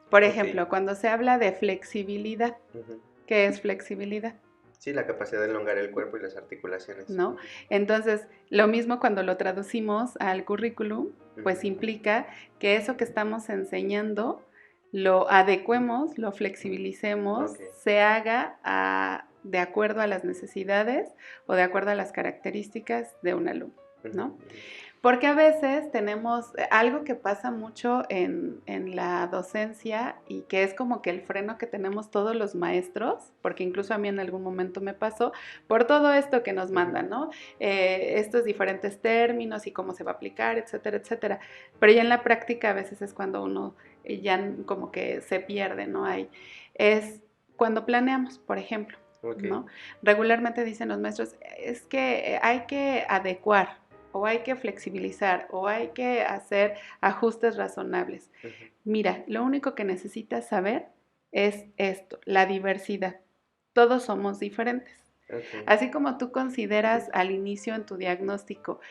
Por ok. ejemplo, cuando se habla de flexibilidad, Ujú. ¿qué es flexibilidad? Sí, la capacidad de elongar el cuerpo y las articulaciones. ¿No? Ujú. Entonces, lo mismo cuando lo traducimos al currículum, pues Ujú. implica que eso que estamos enseñando lo adecuemos, lo flexibilicemos, Ok. se haga de acuerdo a las necesidades o de acuerdo a las características de un alumno, Ujú, ¿no? ujú. Porque a veces tenemos algo que pasa mucho en la docencia y que es como que el freno que tenemos todos los maestros, porque incluso a mí en algún momento me pasó, por todo esto que nos Ujú. mandan, ¿no? Estos diferentes términos y cómo se va a aplicar, etcétera, etcétera. Pero ya en la práctica a veces es cuando uno ya como que se pierde, ¿no? Es cuando planeamos, por ejemplo, Ok. ¿no? Regularmente dicen los maestros, es que hay que adecuar o hay que flexibilizar o hay que hacer ajustes razonables. Ujú. Mira, lo único que necesitas saber es esto, la diversidad. Todos somos diferentes. Ok. Así como tú consideras al inicio en tu diagnóstico,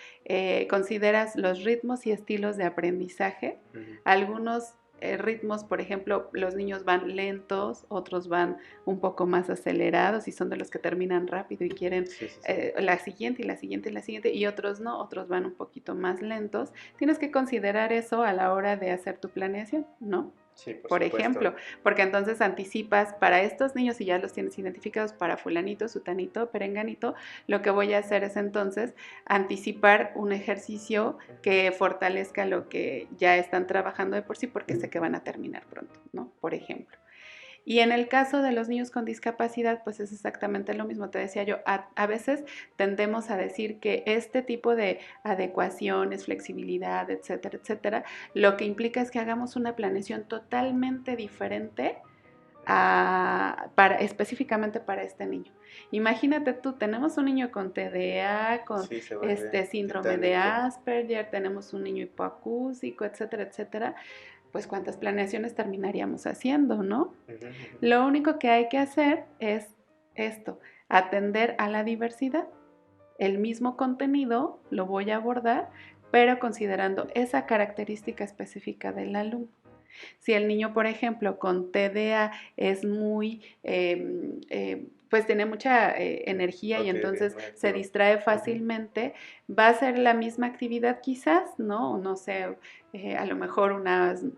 consideras los ritmos y estilos de aprendizaje, Ujú. algunos ritmos, por ejemplo, los niños van lentos, otros van un poco más acelerados y son de los que terminan rápido y quieren Sí, sí, sí. la siguiente y la siguiente y la siguiente, y otros no, otros van un poquito más lentos. Tienes que considerar eso a la hora de hacer tu planeación, ¿no? Sí, por Por supuesto. ejemplo, porque entonces anticipas para estos niños y ya los tienes identificados para fulanito, sutanito, perenganito, lo que voy a hacer es entonces anticipar un ejercicio que fortalezca lo que ya están trabajando de por sí porque sé que van a terminar pronto, ¿no? Por ejemplo. Y en el caso de los niños con discapacidad, pues es exactamente lo mismo. Te decía yo, a veces tendemos a decir que este tipo de adecuaciones, flexibilidad, etcétera, etcétera, lo que implica es que hagamos una planeación totalmente diferente específicamente para este niño. Imagínate tú, tenemos un niño con TDA, con Sí, se vuelve este síndrome de titánico. Asperger, tenemos un niño hipoacúsico, etcétera, etcétera. pues cuántas planeaciones terminaríamos haciendo, ¿no? Ujú, ujú. Lo único que hay que hacer es esto, atender a la diversidad. El mismo contenido lo voy a abordar, pero considerando esa característica específica del alumno. Si el niño, por ejemplo, con TDA es muy, pues tiene mucha energía y Ok, entonces muy se activo. distrae Ujú. fácilmente, va a ser la misma actividad quizás, ¿no? No sé, a lo mejor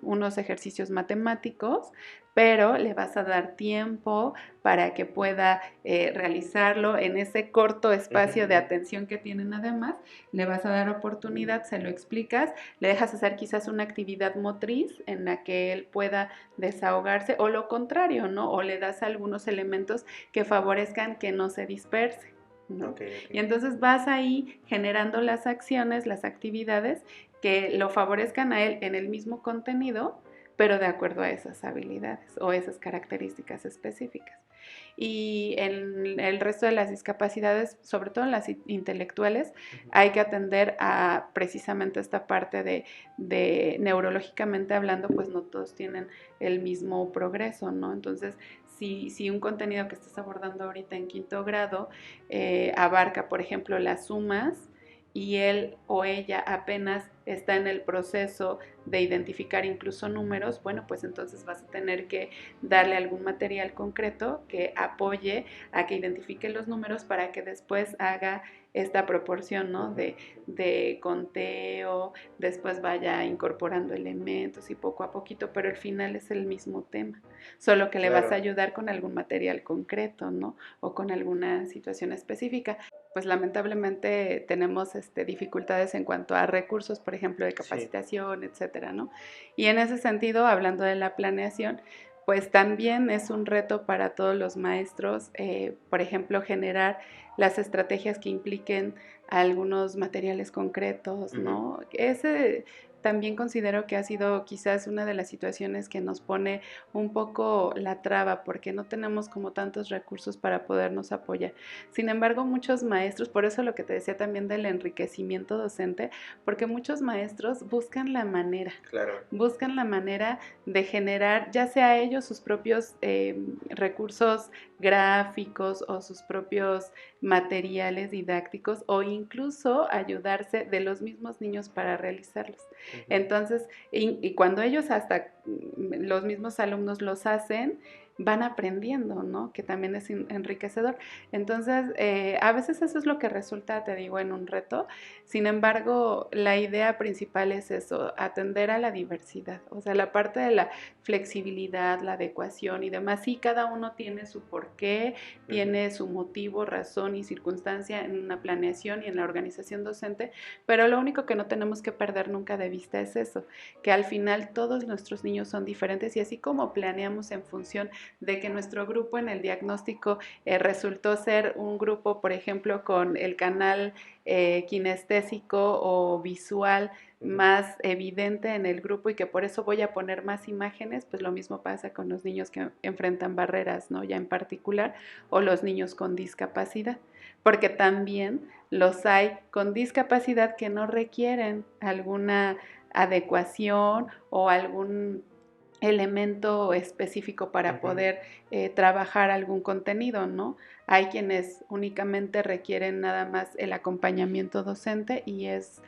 unos ejercicios matemáticos, pero le vas a dar tiempo para que pueda realizarlo en ese corto Ujú, espacio de ujú. atención que tienen además, le vas a dar oportunidad, se lo explicas, le dejas hacer quizás una actividad motriz en la que él pueda desahogarse o lo contrario, ¿no? O le das algunos elementos que favorezcan que no se disperse, ¿no? Ok, ok. Y entonces vas ahí generando las acciones, las actividades que lo favorezcan a él en el mismo contenido, pero de acuerdo a esas habilidades o esas características específicas. Y en el resto de las discapacidades, sobre todo en las intelectuales, Ujú. hay que atender a precisamente esta parte de neurológicamente hablando, pues no todos tienen el mismo progreso, ¿no? Entonces, si un contenido que estás abordando ahorita en quinto grado abarca, por ejemplo, las sumas, y él o ella apenas está en el proceso de identificar incluso números, bueno, pues entonces vas a tener que darle algún material concreto que apoye a que identifique los números para que después haga esta proporción, ¿no? Ujú, De conteo, después vaya incorporando elementos y poco a poquito, pero al final es el mismo tema, solo que le vas a claro. ayudar con algún material concreto, ¿no? O con alguna situación específica. Pues lamentablemente tenemos dificultades en cuanto a recursos, por ejemplo, de Sí. capacitación, etcétera, ¿no? Y en ese sentido, hablando de la planeación, pues también es un reto para todos los maestros, por ejemplo, generar las estrategias que impliquen algunos materiales concretos, Ujú. ¿no? Ese también considero que ha sido quizás una de las situaciones que nos pone un poco la traba, porque no tenemos como tantos recursos para podernos apoyar. Sin embargo, muchos maestros, por eso lo que te decía también del enriquecimiento docente, porque muchos maestros Claro. buscan la manera de generar, ya sea ellos sus propios recursos gráficos o sus propios materiales didácticos o incluso ayudarse de los mismos niños para realizarlos. Ujú. Entonces, y cuando ellos hasta los mismos alumnos los hacen, van aprendiendo, ¿no? Que también es enriquecedor. Entonces, a veces eso es lo que resulta, te digo, en un reto. Sin embargo, la idea principal es eso, atender a la diversidad, o sea, la parte de la flexibilidad, la adecuación y demás. Sí, cada uno tiene su porqué, Ujú. tiene su motivo, razón y circunstancia en una planeación y en la organización docente, pero lo único que no tenemos que perder nunca de vista es eso, que al final todos nuestros niños son diferentes y así como planeamos en función de que nuestro grupo en el diagnóstico resultó ser un grupo, por ejemplo, con el canal kinestésico o visual Ujú. más evidente en el grupo y que por eso voy a poner más imágenes, pues lo mismo pasa con los niños que enfrentan barreras, ¿no? Ya en particular, o los niños con discapacidad, porque también los hay con discapacidad que no requieren alguna adecuación o algún elemento específico para Ujú. poder trabajar algún contenido, ¿no? Hay quienes únicamente requieren nada más el acompañamiento docente y es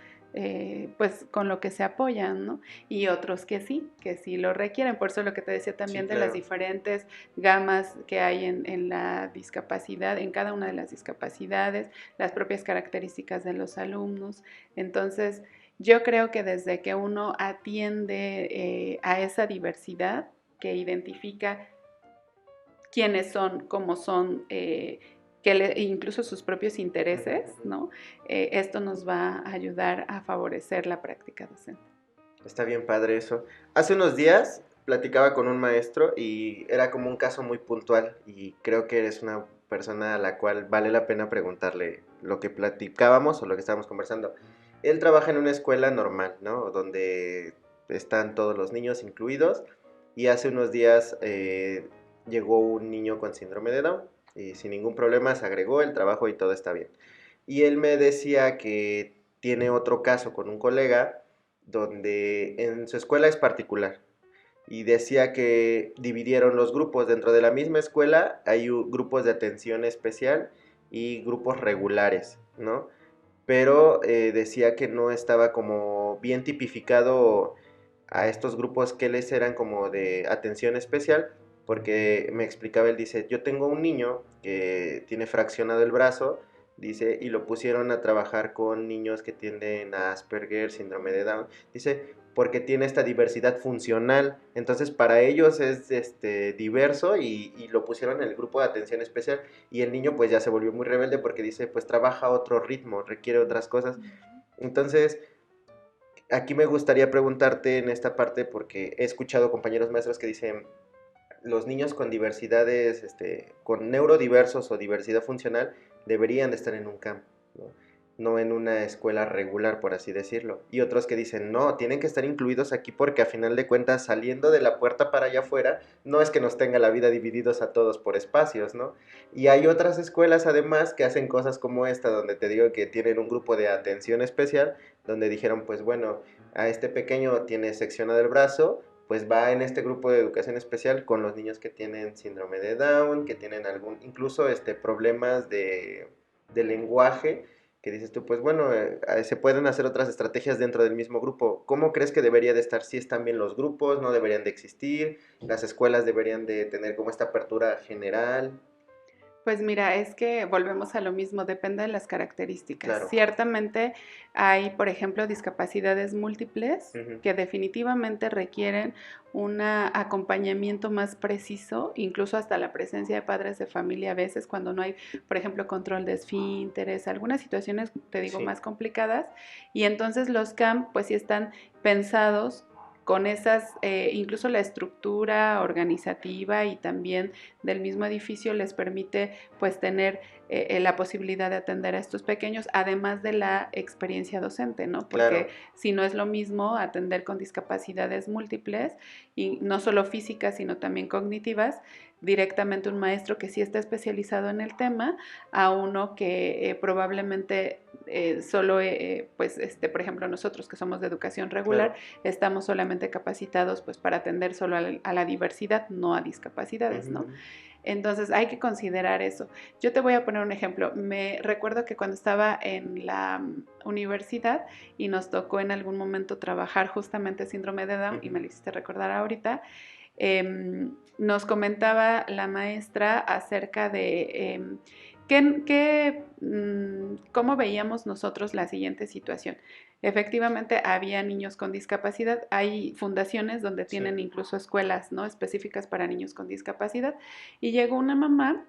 pues con lo que se apoyan, ¿no? Y otros que sí lo requieren. Por eso lo que te decía Sí, también de las claro. diferentes gamas que hay en la discapacidad, en cada una de las discapacidades, las propias características de los alumnos. Entonces, yo creo que desde que uno atiende a esa diversidad, que identifica quiénes son, cómo son, incluso sus propios Ujú, intereses, ujú. ¿no? Esto nos va a ayudar a favorecer la práctica docente. Está bien padre eso. Hace unos días platicaba con un maestro y era como un caso muy puntual y creo que eres una persona a la cual vale la pena preguntarle lo que platicábamos o lo que estábamos conversando. Él trabaja en una escuela normal, ¿no? Donde están todos los niños incluidos y hace unos días llegó un niño con síndrome de Down y sin ningún problema se agregó el trabajo y todo está bien. Y él me decía que tiene otro caso con un colega donde en su escuela es particular. y decía que dividieron los grupos dentro de la misma escuela, hay grupos de atención especial y grupos regulares, ¿no? Pero decía que no estaba como bien tipificado a estos grupos que les eran como de atención especial, porque me explicaba, él dice, yo tengo un niño que tiene fraccionado el brazo, dice, y lo pusieron a trabajar con niños que tienen a Asperger, síndrome de Down, dice, porque tiene esta diversidad funcional, entonces para ellos es diverso y lo pusieron en el grupo de atención especial y el niño pues ya se volvió muy rebelde porque dice pues trabaja a otro ritmo, requiere otras cosas, entonces aquí me gustaría preguntarte en esta parte porque he escuchado compañeros maestros que dicen los niños con diversidades, con neurodiversos o diversidad funcional deberían de estar en un campo, ¿no? No en una escuela regular, por así decirlo. Y otros que dicen, no, tienen que estar incluidos aquí porque a final de cuentas, saliendo de la puerta para allá afuera, no es que nos tenga la vida divididos a todos por espacios, ¿no? Y hay otras escuelas además que hacen cosas como esta, donde te digo que tienen un grupo de atención especial, donde dijeron, pues bueno, a este pequeño tiene seccionado el brazo, pues va en este grupo de educación especial con los niños que tienen síndrome de Down, que tienen algún, incluso problemas de lenguaje, que dices tú, pues bueno, se pueden hacer otras estrategias dentro del mismo grupo. ¿Cómo crees que debería de estar? Si están bien los grupos, no deberían de existir, las escuelas deberían de tener como esta apertura general. Pues mira, es que volvemos a lo mismo, depende de las características. Claro. Ciertamente hay, por ejemplo, discapacidades múltiples Ujú. que definitivamente requieren un acompañamiento más preciso, incluso hasta la presencia de padres de familia a veces cuando no hay, por ejemplo, control de esfínteres, algunas situaciones, te digo, Sí, más complicadas. Y entonces los CAMP, pues sí están pensados con esas, incluso la estructura organizativa y también del mismo edificio les permite pues tener la posibilidad de atender a estos pequeños, además de la experiencia docente, ¿no? Porque claro, si no es lo mismo atender con discapacidades múltiples y no solo físicas, sino también cognitivas, directamente un maestro que sí está especializado en el tema a uno que probablemente solo, pues, por ejemplo, nosotros que somos de educación regular, claro. estamos solamente capacitados pues para atender solo a la diversidad, no a discapacidades, ¿no? Ujú. Entonces hay que considerar eso. Yo te voy a poner un ejemplo. Me recuerdo que cuando estaba en la universidad y nos tocó en algún momento trabajar justamente síndrome de Down, y me Ujú. lo hiciste recordar ahorita, nos comentaba la maestra acerca de cómo veíamos nosotros la siguiente situación. Efectivamente, había niños con discapacidad. Hay fundaciones donde Sí. tienen incluso escuelas, ¿no?, específicas para niños con discapacidad. Y llegó una mamá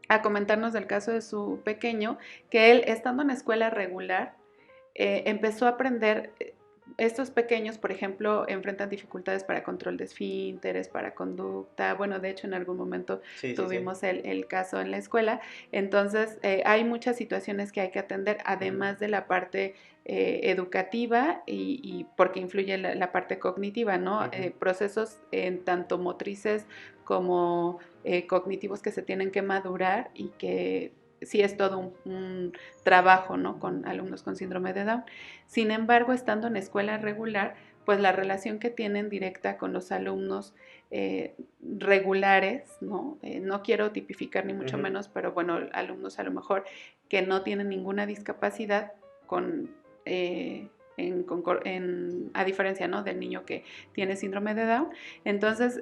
a comentarnos del caso de su pequeño, que él, estando en escuela regular, empezó a aprender. Estos pequeños, por ejemplo, enfrentan dificultades para control de esfínteres, para conducta. Bueno, de hecho, en algún momento Sí, sí, sí. tuvimos el caso en la escuela. Entonces, hay muchas situaciones que hay que atender, Ujú. además de la parte educativa y porque influye la parte cognitiva, ¿no? Ujú. Procesos en tanto motrices como cognitivos que se tienen que madurar y que sí es todo un trabajo, ¿no?, con alumnos con síndrome de Down. Sin embargo, estando en escuela regular, pues la relación que tienen directa con los alumnos regulares, ¿no? No quiero tipificar ni mucho Ujú. menos, pero bueno, alumnos a lo mejor que no tienen ninguna discapacidad con... a diferencia, ¿no?, del niño que tiene síndrome de Down. Entonces,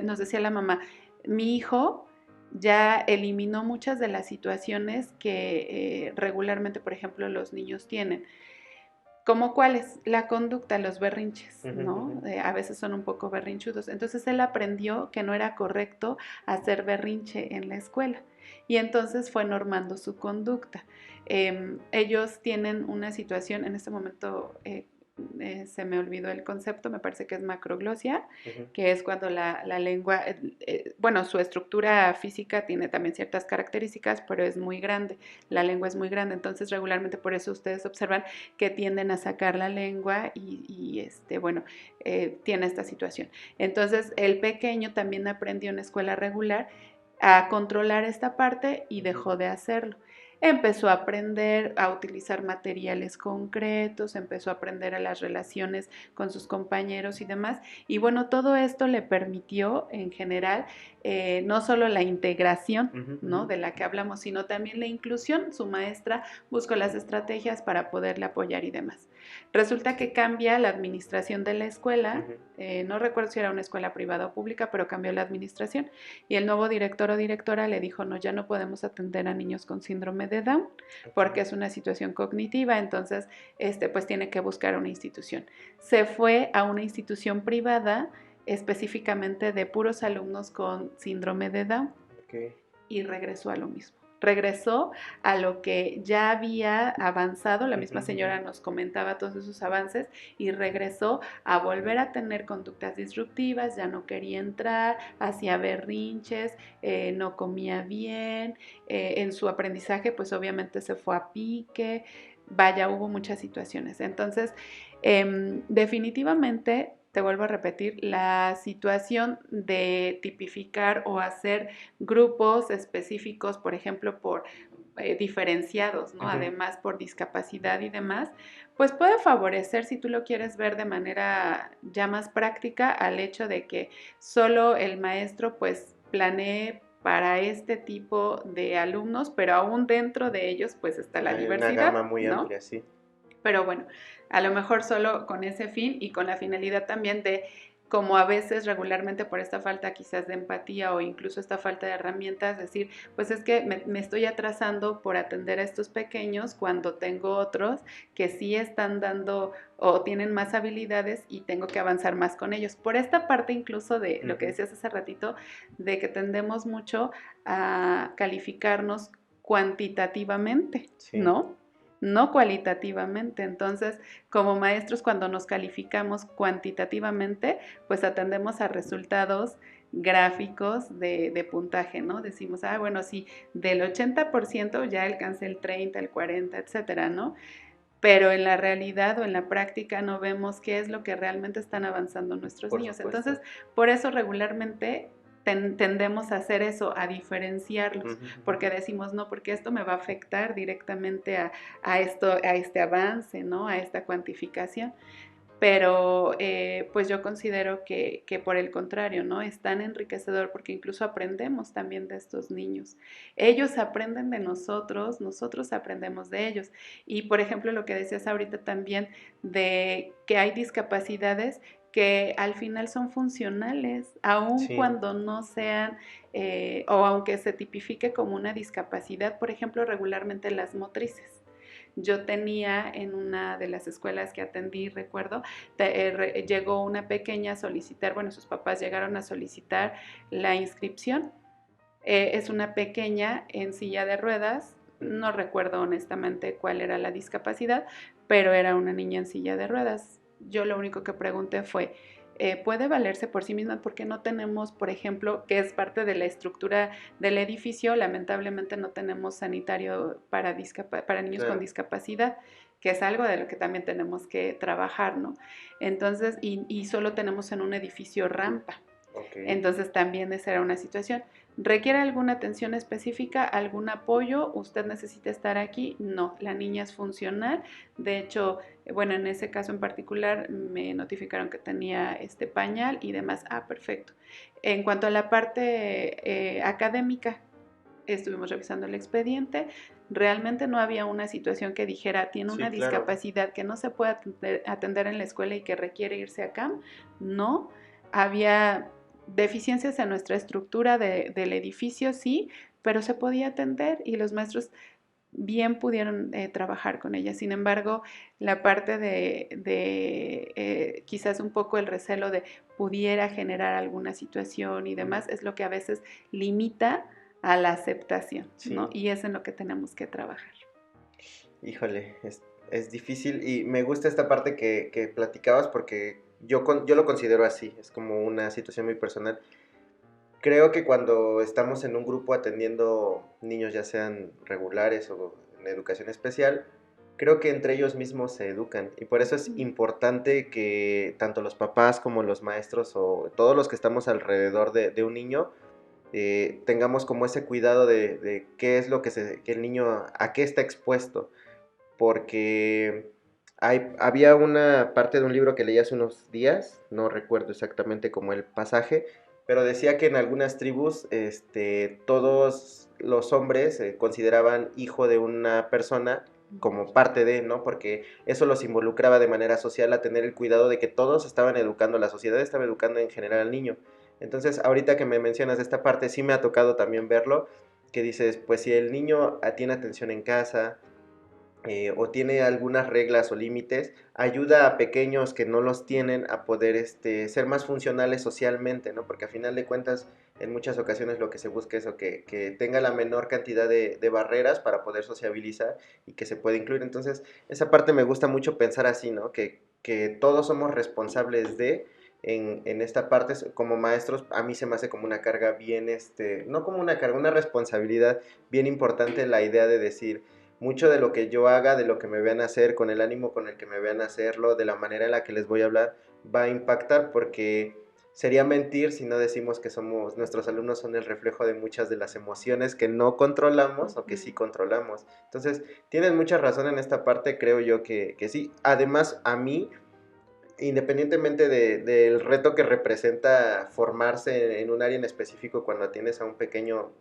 nos decía la mamá, mi hijo ya eliminó muchas de las situaciones que regularmente, por ejemplo, los niños tienen. ¿Como cuáles? La conducta, los berrinches, Ujú. ¿no? Ujú. A veces son un poco berrinchudos. Entonces él aprendió que no era correcto hacer berrinche en la escuela y entonces fue normando su conducta. Ellos tienen una situación, en este momento se me olvidó el concepto, me parece que es macroglosia, Ujú. que es cuando la lengua, bueno, su estructura física tiene también ciertas características, pero es muy grande, la lengua es muy grande, entonces regularmente por eso ustedes observan que tienden a sacar la lengua bueno, tiene esta situación. Entonces, el pequeño también aprendió en escuela regular a controlar esta parte y Ujú. dejó de hacerlo. empezó a aprender a utilizar materiales concretos, empezó a aprender a las relaciones con sus compañeros y demás. Y bueno, todo esto le permitió en general no solo la integración, ¿no? De la que hablamos, sino también la inclusión. Su maestra buscó las estrategias para poderle apoyar y demás. Resulta que cambia la administración de la escuela, no recuerdo si era una escuela privada o pública, pero cambió la administración y el nuevo director o directora le dijo, no, ya no podemos atender a niños con síndrome de Down porque es una situación cognitiva, entonces pues tiene que buscar una institución. Se fue a una institución privada específicamente de puros alumnos con síndrome de Down y regresó a lo mismo. Regresó a lo que ya había avanzado, la misma señora nos comentaba todos esos avances y regresó a volver a tener conductas disruptivas, ya no quería entrar, hacía berrinches, no comía bien, en su aprendizaje pues obviamente se fue a pique, vaya, hubo muchas situaciones. Entonces, definitivamente te vuelvo a repetir, la situación de tipificar o hacer grupos específicos, por ejemplo, por diferenciados, ¿no? Además por discapacidad y demás, pues puede favorecer, si tú lo quieres ver de manera ya más práctica, al hecho de que solo el maestro pues planee para este tipo de alumnos, pero aún dentro de ellos pues está la diversidad. Una gama muy ¿no? amplia, sí. Pero bueno, a lo mejor solo con ese fin y con la finalidad también de, como a veces regularmente por esta falta quizás de empatía o incluso esta falta de herramientas, decir, pues es que me estoy atrasando por atender a estos pequeños cuando tengo otros que sí están dando o tienen más habilidades y tengo que avanzar más con ellos. Por esta parte incluso de lo que decías hace ratito, de que tendemos mucho a calificarnos cuantitativamente, sí. No cualitativamente. Entonces, como maestros, cuando nos calificamos cuantitativamente, pues atendemos a resultados gráficos de puntaje, ¿no? Decimos, bueno, sí, del 80% ya alcancé el 30, el 40, etcétera, ¿no? Pero en la realidad o en la práctica no vemos qué es lo que realmente están avanzando nuestros niños. Entonces, por eso regularmente tendemos a hacer eso, a diferenciarlos, porque decimos, no, porque esto me va a afectar directamente a este avance, ¿no? A esta cuantificación. Pero pues yo considero que por el contrario, ¿no? Es tan enriquecedor porque incluso aprendemos también de estos niños. Ellos aprenden de nosotros, nosotros aprendemos de ellos. Y por ejemplo, lo que decías ahorita también de que hay discapacidades que al final son funcionales, aun cuando no sean, o aunque se tipifique como una discapacidad, por ejemplo, regularmente las motrices. Yo tenía en una de las escuelas que atendí, recuerdo, llegó una pequeña a solicitar, bueno, sus papás llegaron a solicitar la inscripción. Es una pequeña en silla de ruedas, no recuerdo honestamente cuál era la discapacidad, pero era una niña en silla de ruedas. Yo lo único que pregunté fue, ¿puede valerse por sí misma? Porque no tenemos, por ejemplo, que es parte de la estructura del edificio, lamentablemente no tenemos sanitario para niños con discapacidad, que es algo de lo que también tenemos que trabajar, ¿no? Entonces, y solo tenemos en un edificio rampa. Entonces también esa era una situación. ¿Requiere alguna atención específica, algún apoyo? ¿Usted necesita estar aquí? No, la niña es funcional. De hecho, bueno, en ese caso en particular me notificaron que tenía pañal y demás. Perfecto. En cuanto a la parte académica, estuvimos revisando el expediente. Realmente no había una situación que dijera, tiene una discapacidad que no se puede atender en la escuela y que requiere irse a CAM. No, había deficiencias en nuestra estructura del edificio, sí, pero se podía atender y los maestros bien pudieron trabajar con ella. Sin embargo, la parte de quizás un poco el recelo de pudiera generar alguna situación y demás, es lo que a veces limita a la aceptación, ¿no? Y es en lo que tenemos que trabajar. Híjole, es difícil y me gusta esta parte que platicabas porque yo lo considero así, es como una situación muy personal. Creo que cuando estamos en un grupo atendiendo niños, ya sean regulares o en educación especial, creo que entre ellos mismos se educan y por eso es importante que tanto los papás como los maestros o todos los que estamos alrededor de un niño tengamos como ese cuidado de qué es lo que el niño, a qué está expuesto, porque había una parte de un libro que leí hace unos días, no recuerdo exactamente como el pasaje, pero decía que en algunas tribus todos los hombres se consideraban hijo de una persona como parte de, ¿no? Porque eso los involucraba de manera social a tener el cuidado de que todos estaban educando, la sociedad estaba educando en general al niño. Entonces, ahorita que me mencionas esta parte, sí me ha tocado también verlo, que dices, pues si el niño tiene atención en casa, o tiene algunas reglas o límites, ayuda a pequeños que no los tienen a poder ser más funcionales socialmente, ¿no? Porque a final de cuentas, en muchas ocasiones lo que se busca es que tenga la menor cantidad de barreras para poder sociabilizar y que se pueda incluir. Entonces, esa parte me gusta mucho pensar así, ¿no? Que todos somos responsables en esta parte, como maestros, a mí se me hace como una carga bien, no como una carga, una responsabilidad bien importante la idea de decir, mucho de lo que yo haga, de lo que me vean hacer, con el ánimo con el que me vean hacerlo, de la manera en la que les voy a hablar, va a impactar porque sería mentir si no decimos que nuestros alumnos son el reflejo de muchas de las emociones que no controlamos o que sí controlamos. Entonces, tienes mucha razón en esta parte, creo yo que sí. Además, a mí, independientemente del reto que representa formarse en un área en específico cuando atiendes a un pequeño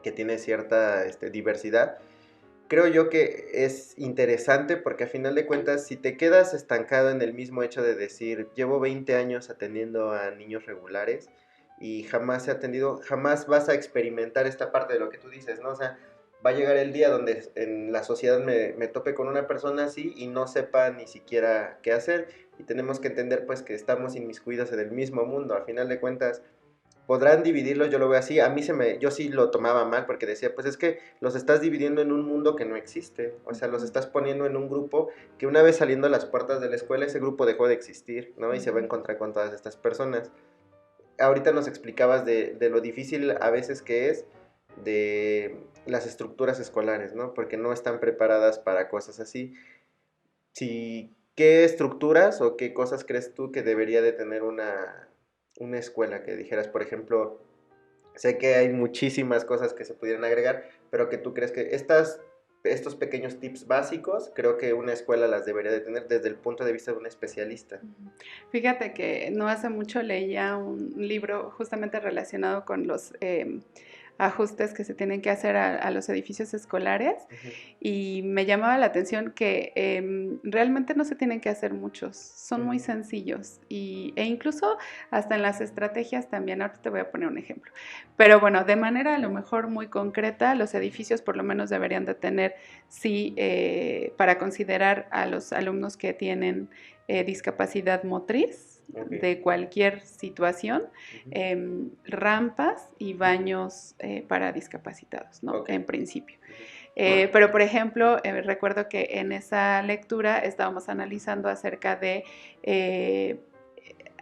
que tiene cierta diversidad, creo yo que es interesante porque a final de cuentas, si te quedas estancado en el mismo hecho de decir, llevo 20 años atendiendo a niños regulares y jamás he atendido, jamás vas a experimentar esta parte de lo que tú dices, ¿no? O sea, va a llegar el día donde en la sociedad me tope con una persona así y no sepa ni siquiera qué hacer, y tenemos que entender pues que estamos inmiscuidos en el mismo mundo. A final de cuentas, podrán dividirlos, yo lo veo así, yo sí lo tomaba mal porque decía, pues es que los estás dividiendo en un mundo que no existe, o sea, los estás poniendo en un grupo que una vez saliendo a las puertas de la escuela, ese grupo dejó de existir, ¿no? Y se va a encontrar con todas estas personas. Ahorita nos explicabas de lo difícil a veces que es de las estructuras escolares, ¿no? Porque no están preparadas para cosas así. Si, ¿qué estructuras o qué cosas crees tú que debería de tener una escuela? Que dijeras, por ejemplo, sé que hay muchísimas cosas que se pudieran agregar, pero que tú crees que estos pequeños tips básicos, creo que una escuela las debería de tener desde el punto de vista de un especialista. Fíjate que no hace mucho leía un libro justamente relacionado con los ajustes que se tienen que hacer a los edificios escolares, Ujú. y me llamaba la atención que realmente no se tienen que hacer muchos, son muy Ujú. sencillos, e incluso hasta en las estrategias también. Ahorita te voy a poner un ejemplo, pero bueno, de manera a lo mejor muy concreta, los edificios por lo menos deberían de tener, sí, para considerar a los alumnos que tienen discapacidad motriz Ok. de cualquier situación, Ujú. rampas y baños para discapacitados, ¿no? Ok. En principio. Ujú. Pero, por ejemplo, recuerdo que en esa lectura estábamos analizando acerca de,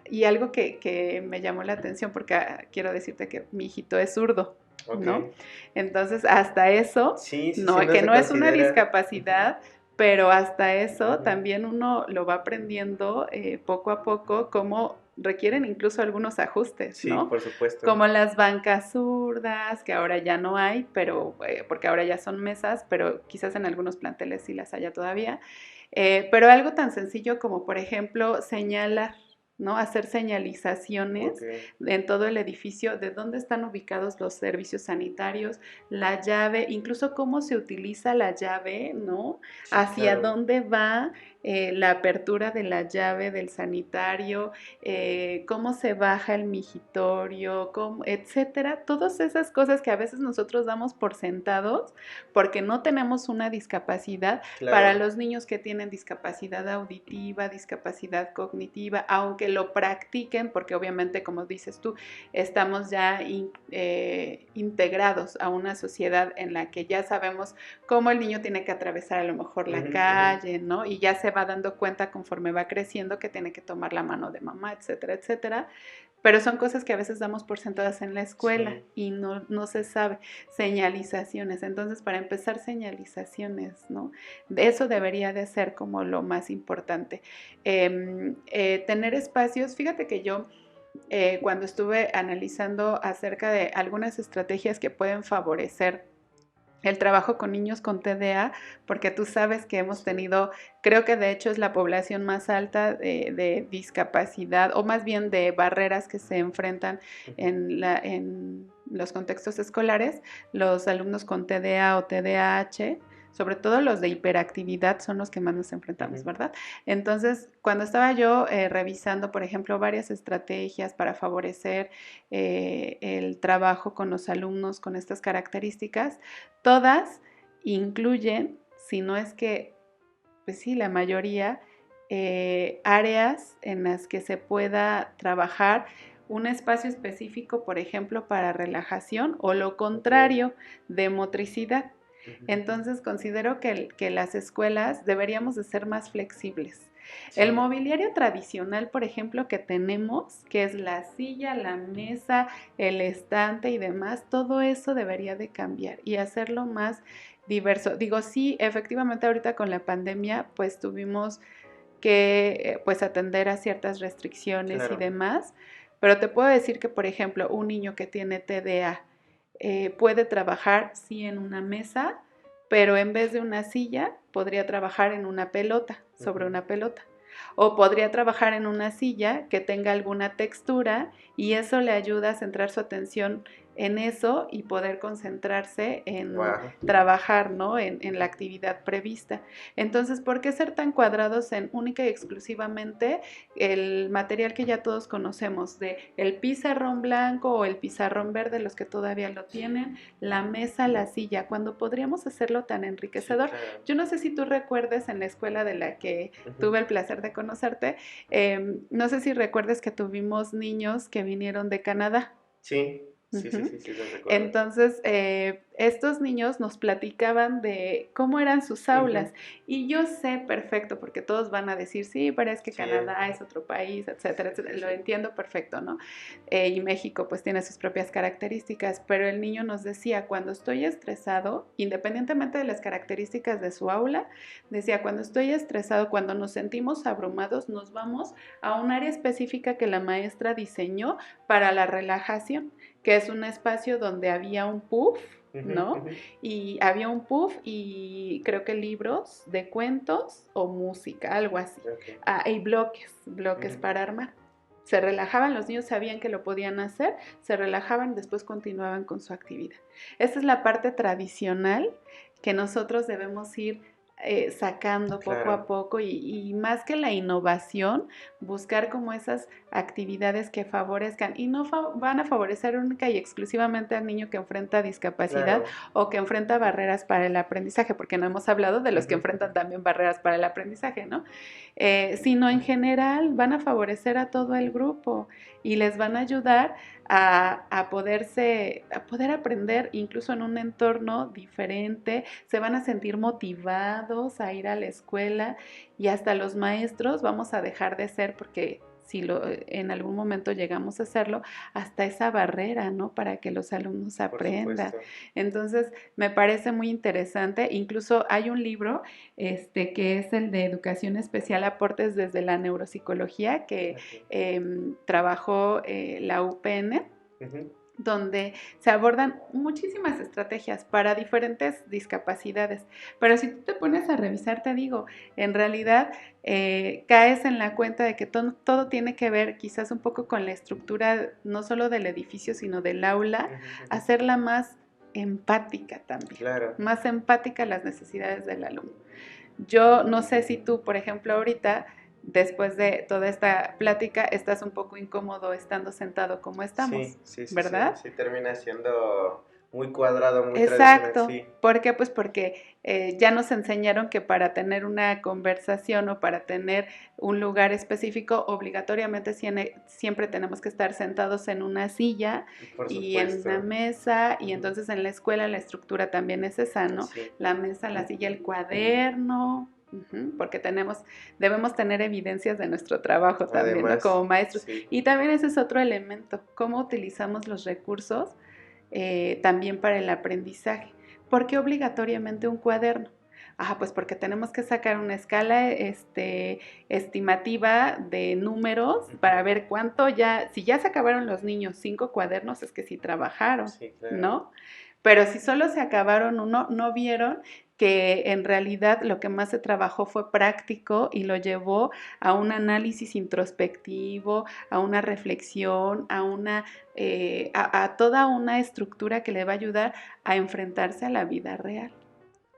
y algo que me llamó la atención, porque quiero decirte que mi hijito es zurdo, Ok. ¿no? Entonces, hasta eso, Sí, sí, no, sí, no que se no es una considera. Ujú. discapacidad, pero hasta eso Ujú. también uno lo va aprendiendo poco a poco, cómo requieren incluso algunos ajustes, Sí, ¿no? por supuesto. Como las bancas zurdas, que ahora ya no hay, pero porque ahora ya son mesas, pero quizás en algunos planteles sí las haya todavía. Pero algo tan sencillo como, por ejemplo, señalar, ¿no? Hacer Ok. señalizaciones en todo el edificio de dónde están ubicados los servicios sanitarios, la llave, incluso cómo se utiliza la llave, ¿no? Sí, Hacia claro. dónde va la apertura de la llave del sanitario, cómo se baja el migitorio, etcétera. Todas esas cosas que a veces nosotros damos por sentados porque no tenemos una discapacidad. Para Claro. los niños que tienen discapacidad auditiva, discapacidad cognitiva, aunque lo practiquen, porque obviamente, como dices tú, estamos ya integrados a una sociedad en la que ya sabemos cómo el niño tiene que atravesar a lo mejor la Ujú, ujú. calle, ¿no? Y ya se va dando cuenta conforme va creciendo que tiene que tomar la mano de mamá, etcétera, etcétera. Pero son cosas que a veces damos por sentadas en la escuela Sí. y no se sabe. Señalizaciones. Entonces, para empezar, señalizaciones, ¿no? Eso debería de ser como lo más importante. Tener espacios, fíjate que yo cuando estuve analizando acerca de algunas estrategias que pueden favorecer el trabajo con niños con TDA, porque tú sabes que hemos tenido, creo que de hecho es la población más alta de discapacidad, o más bien de barreras que se enfrentan en los contextos escolares, los alumnos con TDA o TDAH, sobre todo los de hiperactividad son los que más nos enfrentamos, ¿verdad? Entonces, cuando estaba yo revisando, por ejemplo, varias estrategias para favorecer el trabajo con los alumnos con estas características, todas incluyen, si no es que, pues sí, la mayoría, áreas en las que se pueda trabajar un espacio específico, por ejemplo, para relajación o lo contrario, de motricidad. Entonces considero que las escuelas deberíamos de ser más flexibles. Sí. El mobiliario tradicional, por ejemplo, que tenemos, que es la silla, la mesa, el estante y demás, todo eso debería de cambiar y hacerlo más diverso. Digo, sí, efectivamente ahorita con la pandemia, pues tuvimos que pues atender a ciertas restricciones y demás, pero te puedo decir que, por ejemplo, un niño que tiene TDA puede trabajar, sí, en una mesa, pero en vez de una silla, podría trabajar en una pelota, sobre una pelota. O podría trabajar en una silla que tenga alguna textura y eso le ayuda a centrar su atención en eso y poder concentrarse en trabajar, ¿no? En la actividad prevista. Entonces, ¿por qué ser tan cuadrados en única y exclusivamente el material que ya todos conocemos, de el pizarrón blanco o el pizarrón verde, los que todavía lo tienen, la mesa, la silla, cuando podríamos hacerlo tan enriquecedor? Sí, claro. Yo no sé si tú recuerdes en la escuela de la que tuve el placer de conocerte, no sé si recuerdes que tuvimos niños que vinieron de Canadá. Sí. Sí, sí, sí, sí, lo recuerdo. Entonces, estos niños nos platicaban de cómo eran sus aulas y yo sé perfecto, porque todos van a decir, sí, pero es que Canadá es otro país, etcétera, etcétera. Lo entiendo perfecto, ¿no? Y México pues tiene sus propias características, pero el niño nos decía, cuando estoy estresado, independientemente de las características de su aula, decía, cuando estoy estresado, cuando nos sentimos abrumados, nos vamos a un área específica que la maestra diseñó para la relajación, que es un espacio donde había un puff, ¿no? Y había un puff y creo que libros de cuentos o música, algo así. Y bloques para armar. Se relajaban, los niños sabían que lo podían hacer, se relajaban y después continuaban con su actividad. Esa es la parte tradicional que nosotros debemos ir sacando poco a poco y más que la innovación, buscar como esas actividades que y no van a favorecer única y exclusivamente al niño que enfrenta discapacidad o que enfrenta barreras para el aprendizaje, porque no hemos hablado de los que enfrentan también barreras para el aprendizaje, ¿no? Sino en general van a favorecer a todo el grupo y les van a ayudar a poder aprender incluso en un entorno diferente, se van a sentir motivados a ir a la escuela y hasta los maestros vamos a dejar de ser, porque si en algún momento llegamos a hacerlo, hasta esa barrera, ¿no? Para que los alumnos aprendan. Entonces, me parece muy interesante. Incluso hay un libro que es el de Educación Especial, Aportes desde la Neuropsicología, que trabajó la UPN, donde se abordan muchísimas estrategias para diferentes discapacidades. Pero si tú te pones a revisar, te digo, en realidad caes en la cuenta de que todo tiene que ver quizás un poco con la estructura, no solo del edificio, sino del aula, hacerla más empática también, más empática a las necesidades del alumno. Yo no sé si tú, por ejemplo, ahorita, después de toda esta plática, estás un poco incómodo estando sentado como estamos, sí, ¿verdad? Sí, termina siendo muy cuadrado, muy Exacto. tradicional. Sí. ¿Por qué? Pues porque ya nos enseñaron que para tener una conversación o para tener un lugar específico, obligatoriamente siempre tenemos que estar sentados en una silla y en una mesa, y entonces en la escuela la estructura también es esa, ¿no? Sí. La mesa, la silla, el cuaderno, porque debemos tener evidencias de nuestro trabajo también, además, ¿no? Como maestros. Sí. Y también ese es otro elemento, cómo utilizamos los recursos también para el aprendizaje. ¿Por qué obligatoriamente un cuaderno? Pues porque tenemos que sacar una escala estimativa de números para ver cuánto ya, si ya se acabaron los niños 5 cuadernos, es que sí trabajaron, Sí, claro. ¿no? Pero si solo se acabaron uno, no vieron que en realidad lo que más se trabajó fue práctico y lo llevó a un análisis introspectivo, a una reflexión, a toda una estructura que le va a ayudar a enfrentarse a la vida real,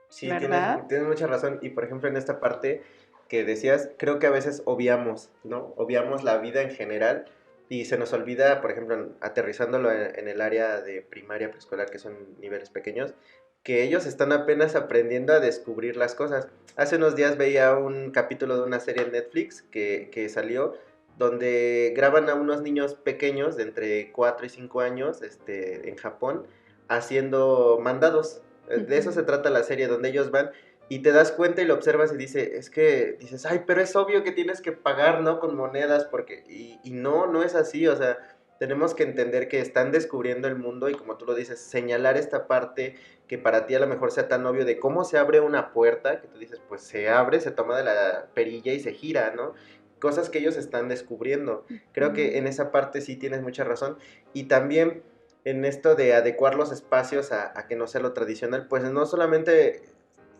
Sí, ¿verdad? tienes mucha razón. Y por ejemplo, en esta parte que decías, creo que a veces obviamos, ¿no? Obviamos la vida en general y se nos olvida, por ejemplo, aterrizándolo en el área de primaria, preescolar, que son niveles pequeños, que ellos están apenas aprendiendo a descubrir las cosas. Hace unos días veía un capítulo de una serie en Netflix que salió donde graban a unos niños pequeños de entre 4 y 5 años en Japón haciendo mandados. De eso se trata la serie, donde ellos van y te das cuenta y lo observas y dices, ay, pero es obvio que tienes que pagar, ¿no? Con monedas, y no, no es así, o sea, tenemos que entender que están descubriendo el mundo y como tú lo dices, señalar esta parte que para ti a lo mejor sea tan obvio de cómo se abre una puerta, que tú dices, pues se abre, se toma de la perilla y se gira, ¿no? Cosas que ellos están descubriendo. Creo que en esa parte sí tienes mucha razón. Y también en esto de adecuar los espacios a que no sea lo tradicional, pues no solamente,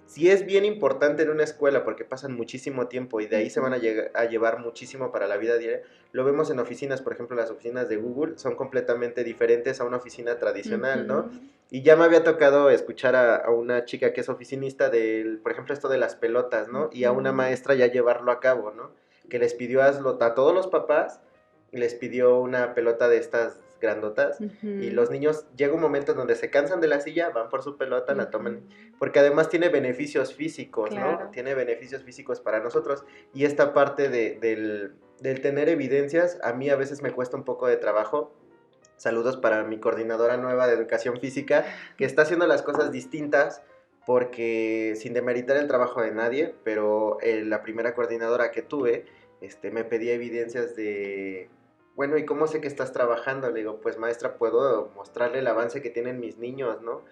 sí es bien importante en una escuela porque pasan muchísimo tiempo y de ahí se van a llevar muchísimo para la vida diaria. Lo vemos en oficinas, por ejemplo, las oficinas de Google son completamente diferentes a una oficina tradicional, ¿no? Y ya me había tocado escuchar a una chica que es oficinista por ejemplo, esto de las pelotas, ¿no? Y a una maestra ya llevarlo a cabo, ¿no? Que les pidió a todos los papás, les pidió una pelota de estas grandotas y los niños llega un momento en donde se cansan de la silla, van por su pelota, la toman, porque además tiene beneficios físicos, Claro. ¿no? Tiene beneficios físicos para nosotros y esta parte del tener evidencias a mí a veces me cuesta un poco de trabajo. Saludos para mi coordinadora nueva de educación física que está haciendo las cosas distintas porque sin demeritar el trabajo de nadie, pero la primera coordinadora que tuve me pedía evidencias de, bueno, ¿y cómo sé que estás trabajando? Le digo, pues maestra, puedo mostrarle el avance que tienen mis niños, ¿no?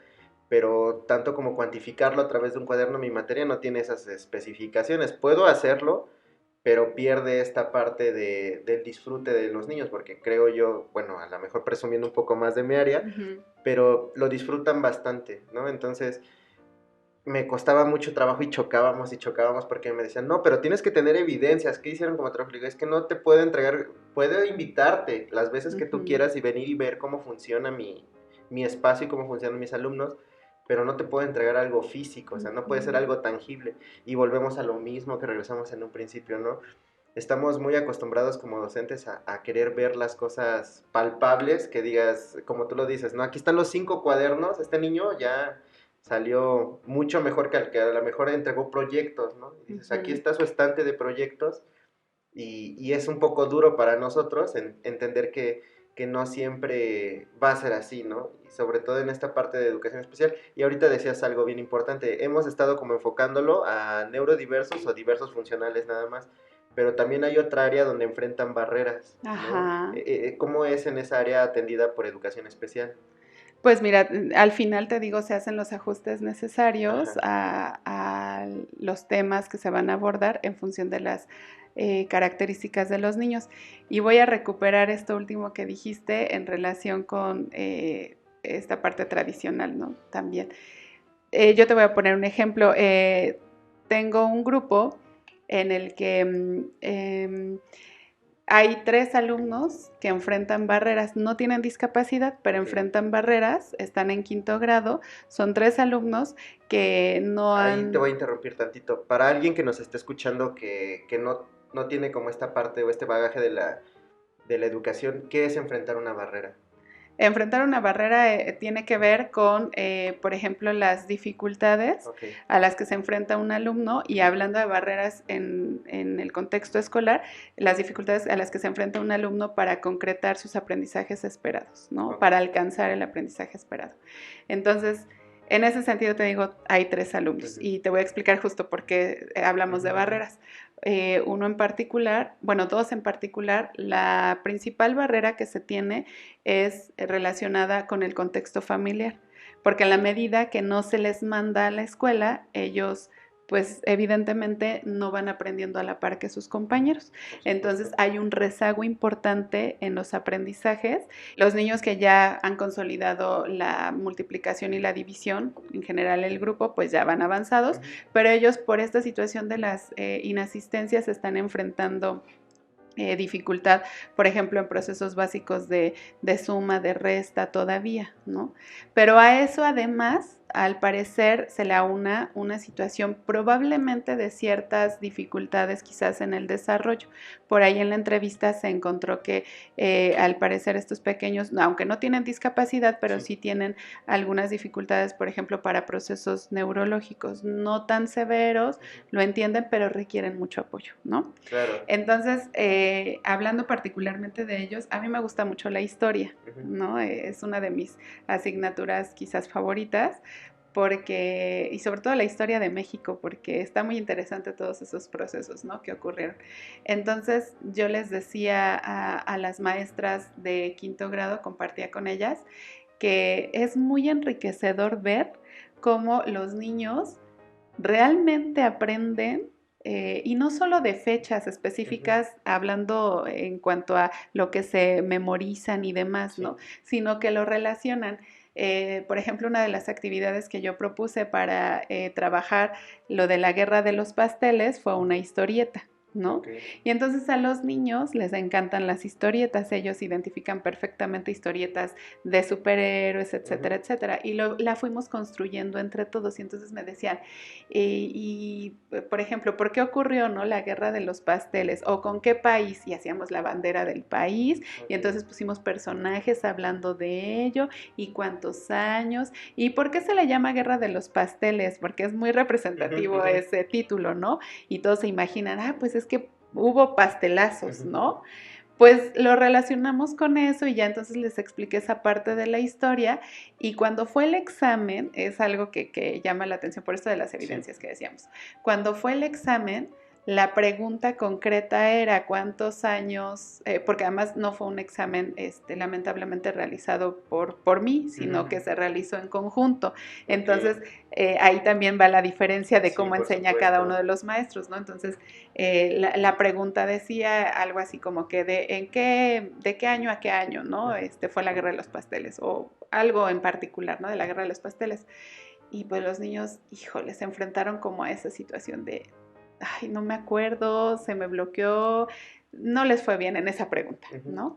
Pero tanto como cuantificarlo a través de un cuaderno, mi materia no tiene esas especificaciones. Puedo hacerlo, pero pierde esta parte del disfrute de los niños, porque creo yo, bueno, a lo mejor presumiendo un poco más de mi área, pero lo disfrutan bastante, ¿no? Entonces, me costaba mucho trabajo y chocábamos porque me decían, no, pero tienes que tener evidencias. ¿Qué hicieron como trabajo? Le digo, es que no te puedo entregar, puedo invitarte las veces que tú quieras y venir y ver cómo funciona mi espacio y cómo funcionan mis alumnos, pero no te puedo entregar algo físico, o sea, no puede ser algo tangible. Y volvemos a lo mismo que regresamos en un principio, ¿no? Estamos muy acostumbrados como docentes a querer ver las cosas palpables, que digas, como tú lo dices, ¿no? Aquí están los 5 cuadernos, este niño ya salió mucho mejor que al que a lo mejor entregó proyectos, ¿no? Y dices, aquí está su estante de proyectos y es un poco duro para nosotros entender que no siempre va a ser así, ¿no? Y sobre todo en esta parte de educación especial. Y ahorita decías algo bien importante, hemos estado como enfocándolo a neurodiversos o diversos funcionales nada más, pero también hay otra área donde enfrentan barreras, ¿no? Ajá. ¿Cómo es en esa área atendida por educación especial? Pues mira, al final te digo, se hacen los ajustes necesarios Ajá. a los temas que se van a abordar en función de las características de los niños. Y voy a recuperar esto último que dijiste en relación con esta parte tradicional, ¿no? También. Yo te voy a poner un ejemplo. Tengo un grupo en el que hay 3 alumnos que enfrentan barreras, no tienen discapacidad, pero enfrentan barreras, están en 5º grado, son 3 alumnos que no Ahí te han... voy a interrumpir tantito. Para alguien que nos esté escuchando que no tiene como esta parte o este bagaje de la educación, ¿qué es enfrentar una barrera? Enfrentar una barrera tiene que ver con, por ejemplo, las dificultades a las que se enfrenta un alumno y hablando de barreras en el contexto escolar, las dificultades a las que se enfrenta un alumno para concretar sus aprendizajes esperados, ¿no? Para alcanzar el aprendizaje esperado. Entonces, en ese sentido te digo, hay 3 alumnos y te voy a explicar justo por qué hablamos de barreras. Uno en particular, bueno, 2 en particular, la principal barrera que se tiene es relacionada con el contexto familiar, porque en la medida que no se les manda a la escuela, ellos pues evidentemente no van aprendiendo a la par que sus compañeros. Entonces hay un rezago importante en los aprendizajes. Los niños que ya han consolidado la multiplicación y la división, en general el grupo, pues ya van avanzados, pero ellos por esta situación de las inasistencias se están enfrentando dificultad, por ejemplo, en procesos básicos de suma, de resta todavía, ¿no? Pero a eso además, al parecer, se le aúna una situación probablemente de ciertas dificultades quizás en el desarrollo. Por ahí en la entrevista se encontró que al parecer estos pequeños, aunque no tienen discapacidad, pero sí tienen algunas dificultades, por ejemplo, para procesos neurológicos, no tan severos, lo entienden, pero requieren mucho apoyo, ¿no? Claro. Entonces, hablando particularmente de ellos, a mí me gusta mucho la historia, ¿no? Es una de mis asignaturas quizás favoritas, porque, y sobre todo la historia de México, porque está muy interesante todos esos procesos, ¿no?, que ocurrieron. Entonces, yo les decía a las maestras de quinto grado, compartía con ellas, que es muy enriquecedor ver cómo los niños realmente aprenden, y no solo de fechas específicas, hablando en cuanto a lo que se memorizan y demás, ¿no? Sino que lo relacionan. Por ejemplo, una de las actividades que yo propuse para trabajar lo de la guerra de los pasteles fue una historieta, ¿no? Y entonces a los niños les encantan las historietas, ellos identifican perfectamente historietas de superhéroes, etcétera, etcétera, y la fuimos construyendo entre todos, y entonces me decían, por ejemplo, ¿por qué ocurrió, no, la guerra de los pasteles? ¿O con qué país? Y hacíamos la bandera del país, y entonces pusimos personajes hablando de ello, y cuántos años, y ¿por qué se le llama guerra de los pasteles? Porque es muy representativo ese título, ¿no? Y todos se imaginan, pues es que hubo pastelazos, ¿no? Pues lo relacionamos con eso y ya entonces les expliqué esa parte de la historia, y cuando fue el examen, es algo que llama la atención por esto de las evidencias que decíamos, cuando fue el examen, la pregunta concreta era cuántos años, porque además no fue un examen lamentablemente realizado por mí, sino que se realizó en conjunto. Entonces, ahí también va la diferencia de cómo enseña cada uno de los maestros, ¿no? Entonces, la pregunta decía algo así como que de qué año a qué año, ¿no? Fue la guerra de los pasteles, o algo en particular, ¿no?, de la guerra de los pasteles. Y pues los niños, híjole, se enfrentaron como a esa situación de, ay, no me acuerdo, se me bloqueó, no les fue bien en esa pregunta, ¿no?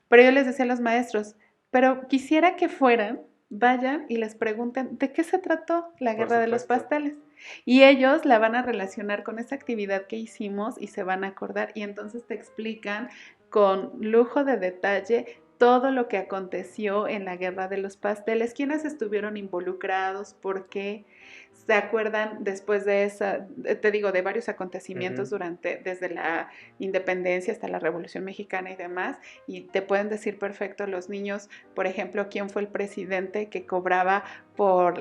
Pero yo les decía a los maestros, pero quisiera que fueran, vayan y les pregunten, ¿de qué se trató la guerra de los pasteles? Y ellos la van a relacionar con esa actividad que hicimos y se van a acordar, y entonces te explican con lujo de detalle todo lo que aconteció en la guerra de los pasteles, quiénes estuvieron involucrados, por qué. Se acuerdan después de esa, te digo, de varios acontecimientos desde la independencia hasta la Revolución Mexicana y demás, y te pueden decir perfecto los niños, por ejemplo, quién fue el presidente que cobraba por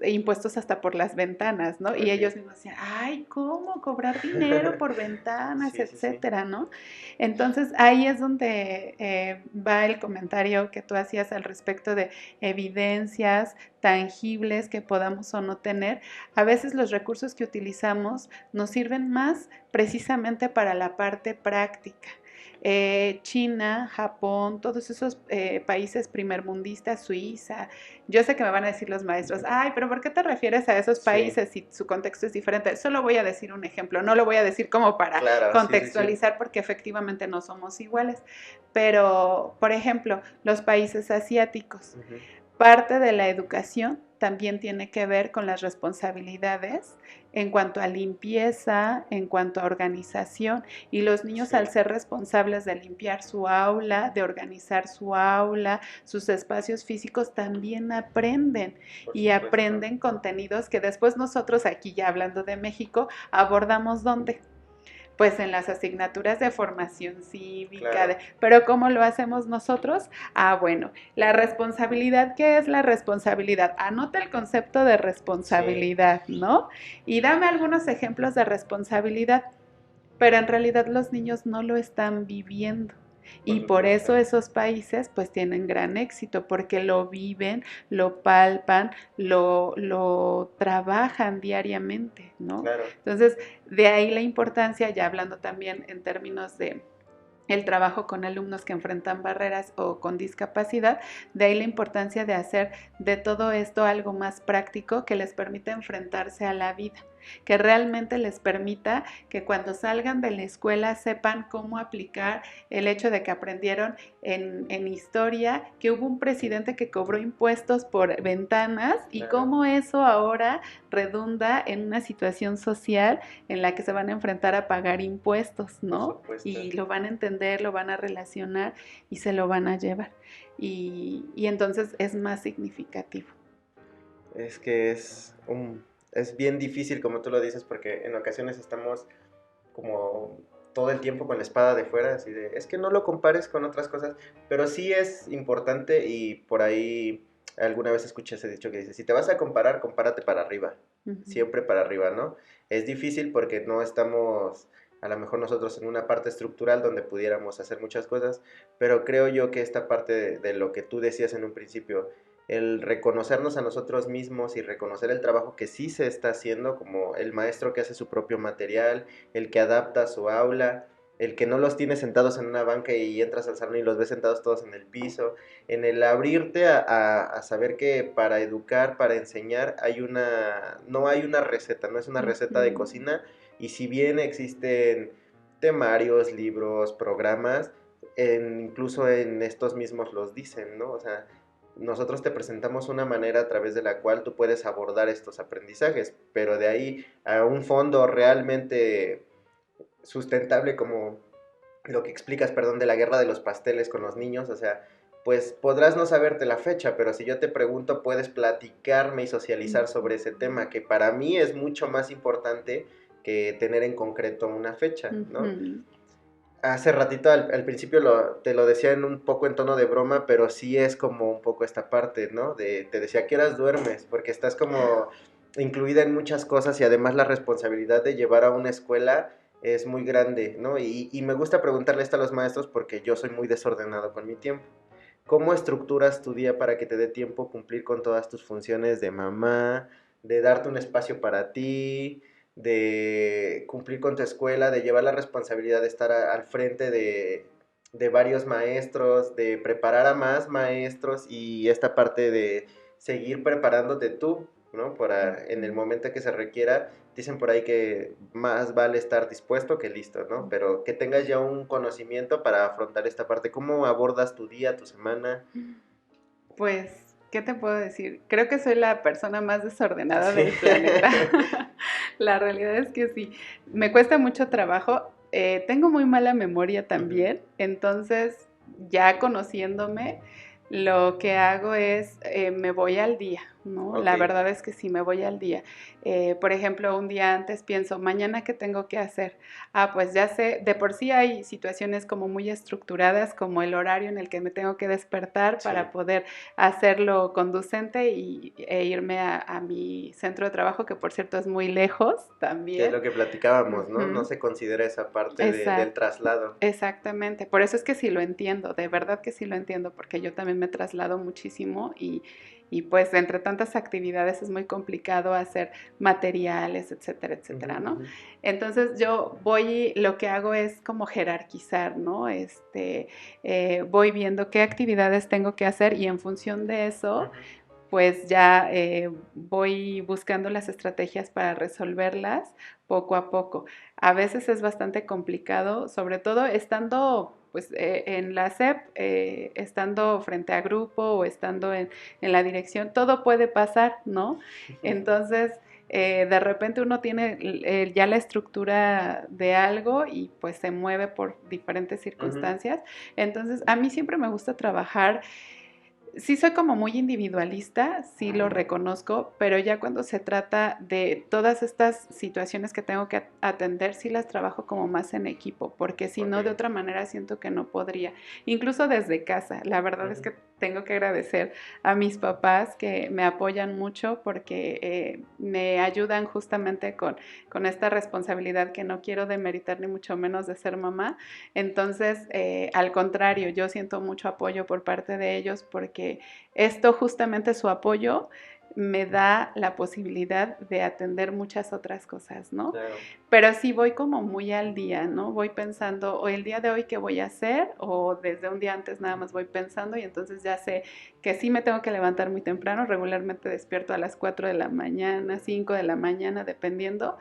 impuestos hasta por las ventanas, ¿no? Y ellos mismos decían, ay, ¿cómo cobrar dinero por ventanas, etcétera, ¿no? Entonces ahí es donde va el comentario que tú hacías al respecto de evidencias tangibles que podamos o no tener. A veces los recursos que utilizamos nos sirven más precisamente para la parte práctica. China, Japón, todos esos países primermundistas, Suiza, yo sé que me van a decir los maestros, ay, pero ¿por qué te refieres a esos países si su contexto es diferente? Solo voy a decir un ejemplo, no lo voy a decir como para contextualizar, porque efectivamente no somos iguales, pero, por ejemplo, los países asiáticos, parte de la educación también tiene que ver con las responsabilidades en cuanto a limpieza, en cuanto a organización, y los niños al ser responsables de limpiar su aula, de organizar su aula, sus espacios físicos, también aprenden y aprenden contenidos que después nosotros aquí, ya hablando de México, abordamos ¿dónde? Pues en las asignaturas de formación cívica, pero ¿cómo lo hacemos nosotros? Bueno, la responsabilidad, ¿qué es la responsabilidad? Anota el concepto de responsabilidad, ¿no? Y dame algunos ejemplos de responsabilidad, pero en realidad los niños no lo están viviendo. Y por eso esos países pues tienen gran éxito, porque lo viven, lo palpan, lo trabajan diariamente, ¿no? Claro. Entonces, de ahí la importancia, ya hablando también en términos de el trabajo con alumnos que enfrentan barreras o con discapacidad, de ahí la importancia de hacer de todo esto algo más práctico que les permita enfrentarse a la vida, que realmente les permita que cuando salgan de la escuela sepan cómo aplicar el hecho de que aprendieron en historia que hubo un presidente que cobró impuestos por ventanas y Claro. cómo eso ahora redunda en una situación social en la que se van a enfrentar a pagar impuestos, ¿no? Y lo van a entender, lo van a relacionar y se lo van a llevar. Y entonces es más significativo. Es que es bien difícil, como tú lo dices, porque en ocasiones estamos como todo el tiempo con la espada de fuera, así de, es que no lo compares con otras cosas, pero sí es importante y por ahí alguna vez escuché ese dicho que dice, si te vas a comparar, compárate para arriba, siempre para arriba, ¿no? Es difícil porque no estamos, a lo mejor nosotros en una parte estructural donde pudiéramos hacer muchas cosas, pero creo yo que esta parte de lo que tú decías en un principio, el reconocernos a nosotros mismos y reconocer el trabajo que sí se está haciendo, como el maestro que hace su propio material, el que adapta su aula, el que no los tiene sentados en una banca y entras al salón y los ves sentados todos en el piso, en el abrirte a saber que para educar, para enseñar, no hay una receta, no es una receta de cocina, y si bien existen temarios, libros, programas, incluso en estos mismos los dicen, ¿no? O sea, nosotros te presentamos una manera a través de la cual tú puedes abordar estos aprendizajes, pero de ahí a un fondo realmente sustentable como lo que explicas, perdón, de la guerra de los pasteles con los niños, o sea, pues podrás no saberte la fecha, pero si yo te pregunto, puedes platicarme y socializar sobre ese tema, que para mí es mucho más importante que tener en concreto una fecha, ¿no? Hace ratito al principio te lo decía en un poco en tono de broma, pero sí es como un poco esta parte, ¿no? Te decía que horas duermes, porque estás como incluida en muchas cosas y además la responsabilidad de llevar a una escuela es muy grande, ¿no? Y me gusta preguntarle esto a los maestros porque yo soy muy desordenado con mi tiempo. ¿Cómo estructuras tu día para que te dé tiempo cumplir con todas tus funciones de mamá, de darte un espacio para ti, de cumplir con tu escuela, de llevar la responsabilidad de estar al frente de varios maestros, de preparar a más maestros y esta parte de seguir preparándote tú, ¿no? En el momento que se requiera, dicen por ahí que más vale estar dispuesto que listo, ¿no? Pero que tengas ya un conocimiento para afrontar esta parte. ¿Cómo abordas tu día, tu semana? Pues, ¿qué te puedo decir? Creo que soy la persona más desordenada del planeta. La realidad es que sí, me cuesta mucho trabajo. Tengo muy mala memoria también, entonces ya conociéndome, lo que hago es me voy al día, ¿no? La verdad es que sí, me voy al día. Por ejemplo, un día antes pienso, mañana qué tengo que hacer. Pues ya sé, de por sí hay situaciones como muy estructuradas, como el horario en el que me tengo que despertar para poder hacerlo conducente e irme a mi centro de trabajo, que por cierto es muy lejos también. Que es lo que platicábamos, ¿no? No se considera esa parte del traslado. Exactamente, por eso es que sí lo entiendo, de verdad que sí lo entiendo, porque yo también me traslado muchísimo y pues entre tantas actividades es muy complicado hacer materiales, etcétera, etcétera, ¿no? Entonces yo lo que hago es como jerarquizar, ¿no? Voy viendo qué actividades tengo que hacer y en función de eso, pues ya voy buscando las estrategias para resolverlas poco a poco. A veces es bastante complicado, sobre todo estando pues en la SEP, estando frente a grupo o estando en la dirección, todo puede pasar, ¿no? Entonces, de repente uno tiene ya la estructura de algo y pues se mueve por diferentes circunstancias. Entonces, a mí siempre me gusta trabajar. Sí soy como muy individualista, sí lo reconozco, pero ya cuando se trata de todas estas situaciones que tengo que atender, sí las trabajo como más en equipo, porque si no, de otra manera siento que no podría. Incluso desde casa, la verdad es que tengo que agradecer a mis papás que me apoyan mucho porque me ayudan justamente con esta responsabilidad que no quiero demeritar ni mucho menos de ser mamá. Entonces, al contrario, yo siento mucho apoyo por parte de ellos porque esto justamente su apoyo me da la posibilidad de atender muchas otras cosas, ¿no? Claro. Pero sí voy como muy al día, ¿no? Voy pensando, o el día de hoy qué voy a hacer, o desde un día antes nada más voy pensando y entonces ya sé que sí me tengo que levantar muy temprano, regularmente despierto a las 4 de la mañana, 5 de la mañana, dependiendo,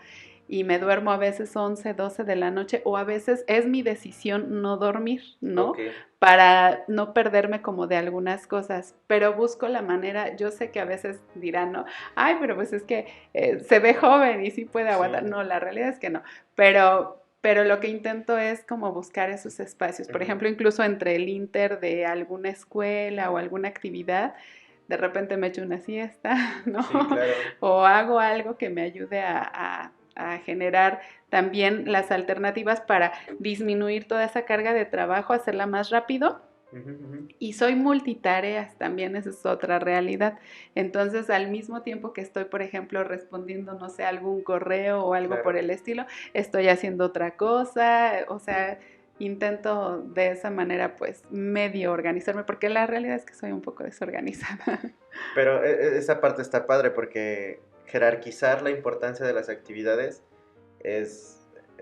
y me duermo a veces 11, 12 de la noche, o a veces es mi decisión no dormir, ¿no? Ok. Para no perderme como de algunas cosas, pero busco la manera, yo sé que a veces dirán, ¿no? Ay, pero pues es que se ve joven y sí puede aguantar. Sí. No, la realidad es que no, pero lo que intento es como buscar esos espacios, por ejemplo, incluso entre el inter de alguna escuela o alguna actividad, de repente me echo una siesta, ¿no? Sí, claro. O hago algo que me ayude a generar también las alternativas para disminuir toda esa carga de trabajo, hacerla más rápido. Y soy multitareas también, esa es otra realidad. Entonces, al mismo tiempo que estoy, por ejemplo, respondiendo, no sé, algún correo o algo por Claro. el estilo, estoy haciendo otra cosa, o sea, intento de esa manera, pues, medio organizarme, porque la realidad es que soy un poco desorganizada. Pero esa parte está padre porque jerarquizar la importancia de las actividades es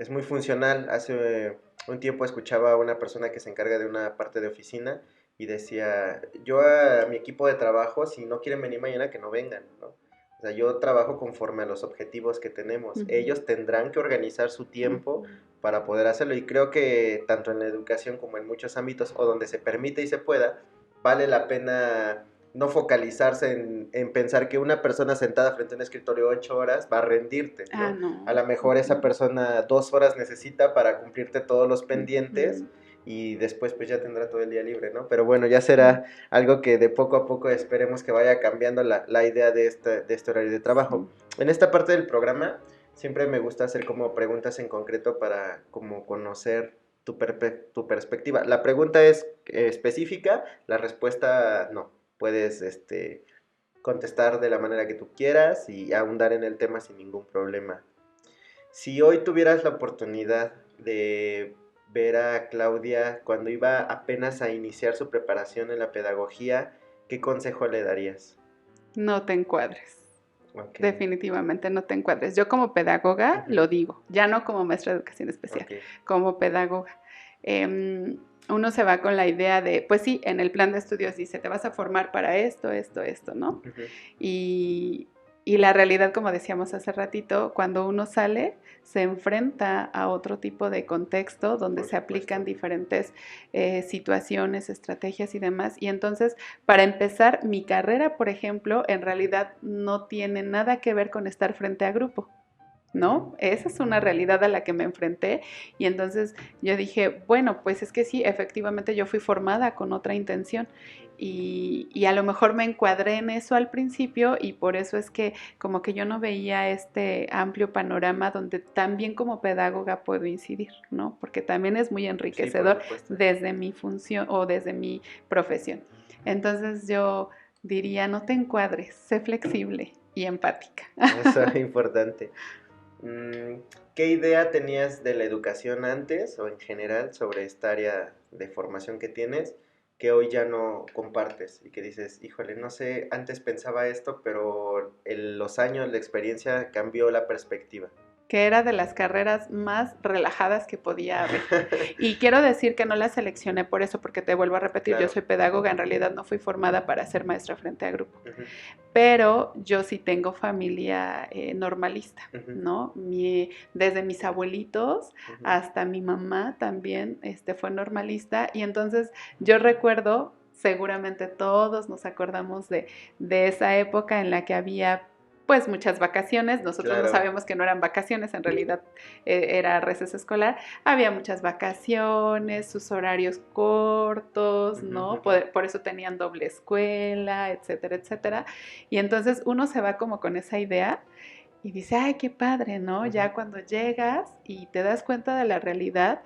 muy funcional. Hace un tiempo escuchaba a una persona que se encarga de una parte de oficina y decía, yo a mi equipo de trabajo, si no quieren venir mañana, que no vengan, ¿no? O sea, yo trabajo conforme a los objetivos que tenemos. Ellos tendrán que organizar su tiempo para poder hacerlo y creo que tanto en la educación como en muchos ámbitos o donde se permite y se pueda, vale la pena no focalizarse en pensar que una persona sentada frente a un escritorio 8 horas va a rendirte, ¿no? No. A lo mejor esa persona 2 horas necesita para cumplirte todos los pendientes y después pues ya tendrá todo el día libre, ¿no? Pero bueno, ya será algo que de poco a poco esperemos que vaya cambiando la idea de este horario de trabajo. En esta parte del programa siempre me gusta hacer como preguntas en concreto para como conocer tu perspectiva. La pregunta es específica, la respuesta no. Puedes contestar de la manera que tú quieras y ahondar en el tema sin ningún problema. Si hoy tuvieras la oportunidad de ver a Claudia cuando iba apenas a iniciar su preparación en la pedagogía, ¿qué consejo le darías? No te encuadres. Ok. Definitivamente no te encuadres. Yo como pedagoga lo digo, ya no como maestra de educación especial, Okay. como pedagoga. Uno se va con la idea de, pues sí, en el plan de estudios dice, te vas a formar para esto, esto, esto, ¿no? Y la realidad, como decíamos hace ratito, cuando uno sale, se enfrenta a otro tipo de contexto donde se aplican diferentes situaciones, estrategias y demás. Y entonces, para empezar, mi carrera, por ejemplo, en realidad no tiene nada que ver con estar frente a grupo, ¿no? Esa es una realidad a la que me enfrenté y entonces yo dije, bueno, pues es que sí, efectivamente yo fui formada con otra intención y a lo mejor me encuadré en eso al principio y por eso es que como que yo no veía este amplio panorama donde también como pedagoga puedo incidir, ¿no? Porque también es muy enriquecedor desde mi función o desde mi profesión. Entonces yo diría, no te encuadres, sé flexible y empática. Eso es importante. ¿Qué idea tenías de la educación antes o en general sobre esta área de formación que tienes que hoy ya no compartes y que dices, híjole, no sé, antes pensaba esto, pero los años, la experiencia cambió la perspectiva? Que era de las carreras más relajadas que podía haber. Y quiero decir que no la seleccioné por eso, porque te vuelvo a repetir, yo soy pedagoga, en realidad no fui formada para ser maestra frente a grupo, pero yo sí tengo familia normalista, ¿no? Desde mis abuelitos hasta mi mamá también fue normalista, y entonces yo recuerdo, seguramente todos nos acordamos de esa época en la que había pues muchas vacaciones, nosotros no sabíamos que no eran vacaciones, en realidad era receso escolar, había muchas vacaciones, sus horarios cortos, ¿no? Por eso tenían doble escuela, etcétera, etcétera, y entonces uno se va como con esa idea y dice, ay, qué padre, ¿no? Ya cuando llegas y te das cuenta de la realidad,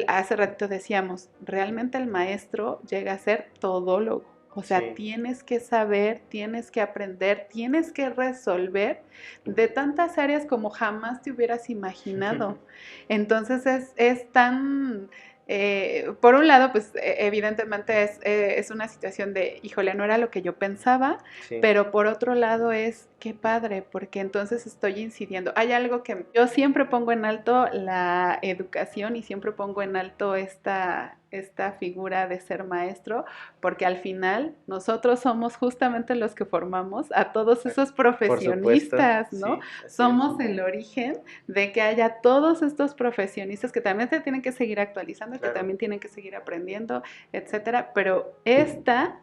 hace ratito decíamos, realmente el maestro llega a ser todólogo. O sea, Sí. tienes que saber, tienes que aprender, tienes que resolver de tantas áreas como jamás te hubieras imaginado. Entonces es tan, por un lado, pues evidentemente es una situación de, híjole, no era lo que yo pensaba, Sí. pero por otro lado es, qué padre, porque entonces estoy incidiendo. Hay algo que yo siempre pongo en alto, la educación, y siempre pongo en alto esta figura de ser maestro, porque al final nosotros somos justamente los que formamos a todos esos Por supuesto, profesionistas, ¿no? sí, así es. Somos el origen de que haya todos estos profesionistas que también se tienen que seguir actualizando, que Claro. también tienen que seguir aprendiendo, etcétera, pero esta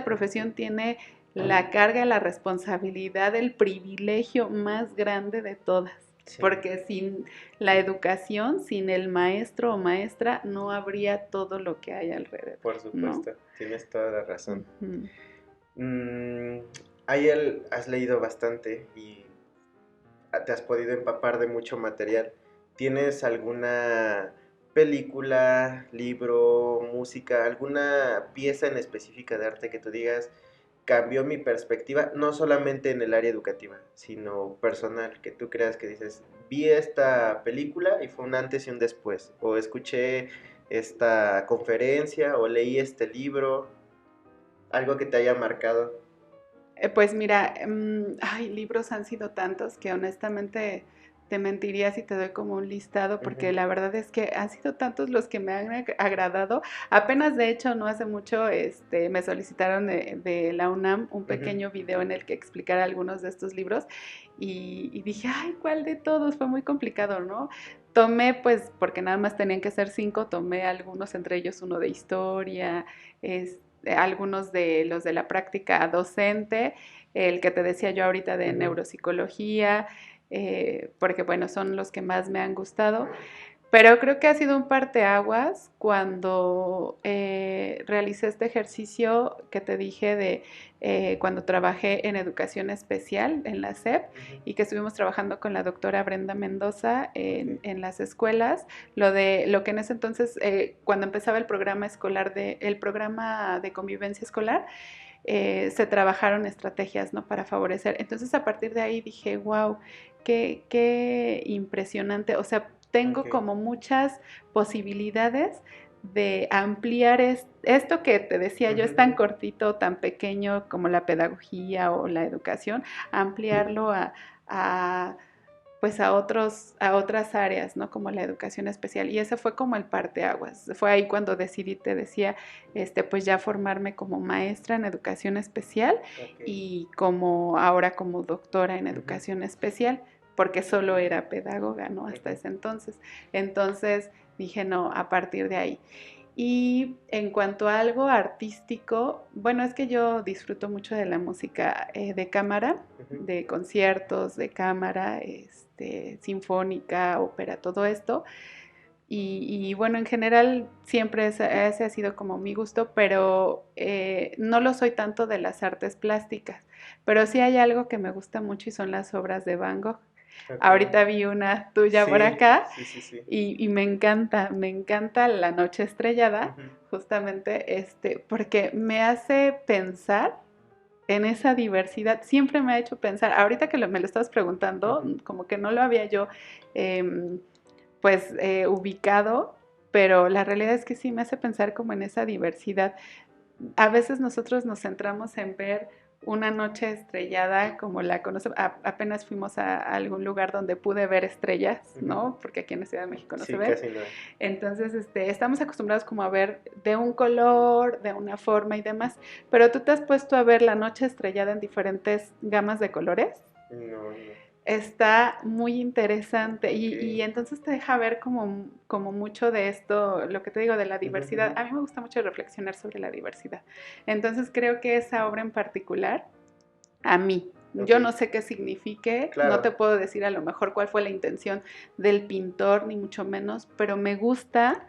profesión tiene la carga, la responsabilidad, el privilegio más grande de todas. Sí. Porque sin la educación, sin el maestro o maestra, no habría todo lo que hay alrededor. Por supuesto, ¿no? tienes toda la razón. Uh-huh. Has leído bastante y te has podido empapar de mucho material. ¿Tienes alguna película, libro, música, alguna pieza en específica de arte que tú digas cambió mi perspectiva, no solamente en el área educativa, sino personal, que tú creas que dices, vi esta película y fue un antes y un después, o escuché esta conferencia, o leí este libro, algo que te haya marcado? Pues mira, libros han sido tantos que honestamente te mentiría si te doy como un listado, porque la verdad es que han sido tantos los que me han agradado. Apenas, de hecho, no hace mucho me solicitaron de la UNAM un pequeño video en el que explicara algunos de estos libros y dije, ay, ¿cuál de todos? Fue muy complicado, ¿no? Tomé, pues, porque nada más tenían que ser 5, tomé algunos, entre ellos uno de historia, algunos de los de la práctica docente, el que te decía yo ahorita de neuropsicología, porque bueno, son los que más me han gustado. Pero creo que ha sido un parteaguas cuando realicé este ejercicio que te dije de cuando trabajé en educación especial en la SEP y que estuvimos trabajando con la doctora Brenda Mendoza en las escuelas, lo que en ese entonces, cuando empezaba el programa escolar, el programa de convivencia escolar, se trabajaron estrategias, ¿no?, para favorecer. Entonces a partir de ahí dije, wow, qué impresionante, o sea, tengo como muchas posibilidades de ampliar esto que te decía yo, es tan cortito, tan pequeño como la pedagogía o la educación, ampliarlo a pues a otras áreas, ¿no? Como la educación especial. Y ese fue como el parteaguas. Fue ahí cuando decidí, te decía, pues ya formarme como maestra en educación especial y ahora como doctora en educación especial, porque solo era pedagoga, ¿no? Hasta ese entonces. Entonces dije, no, a partir de ahí. Y en cuanto a algo artístico, bueno, es que yo disfruto mucho de la música de cámara, de conciertos de cámara, sinfónica, ópera, todo esto. Y bueno, en general siempre ese ha sido como mi gusto, pero no lo soy tanto de las artes plásticas. Pero sí hay algo que me gusta mucho y son las obras de Van Gogh. Ahorita vi una tuya por acá y me encanta La Noche Estrellada, justamente porque me hace pensar en esa diversidad, siempre me ha hecho pensar, ahorita que me lo estabas preguntando, como que no lo había yo ubicado, pero la realidad es que sí me hace pensar como en esa diversidad. A veces nosotros nos centramos en ver una noche estrellada como la conocemos. Apenas fuimos a algún lugar donde pude ver estrellas, ¿no? Porque aquí en la Ciudad de México no se ven. Casi no. Entonces, estamos acostumbrados como a ver de un color, de una forma y demás. Pero tú te has puesto a ver la noche estrellada en diferentes gamas de colores. No. Está muy interesante y entonces te deja ver como mucho de esto, lo que te digo de la diversidad. A mí me gusta mucho reflexionar sobre la diversidad. Entonces creo que esa obra en particular, a mí, yo no sé qué signifique, no te puedo decir a lo mejor cuál fue la intención del pintor, ni mucho menos, pero me gustan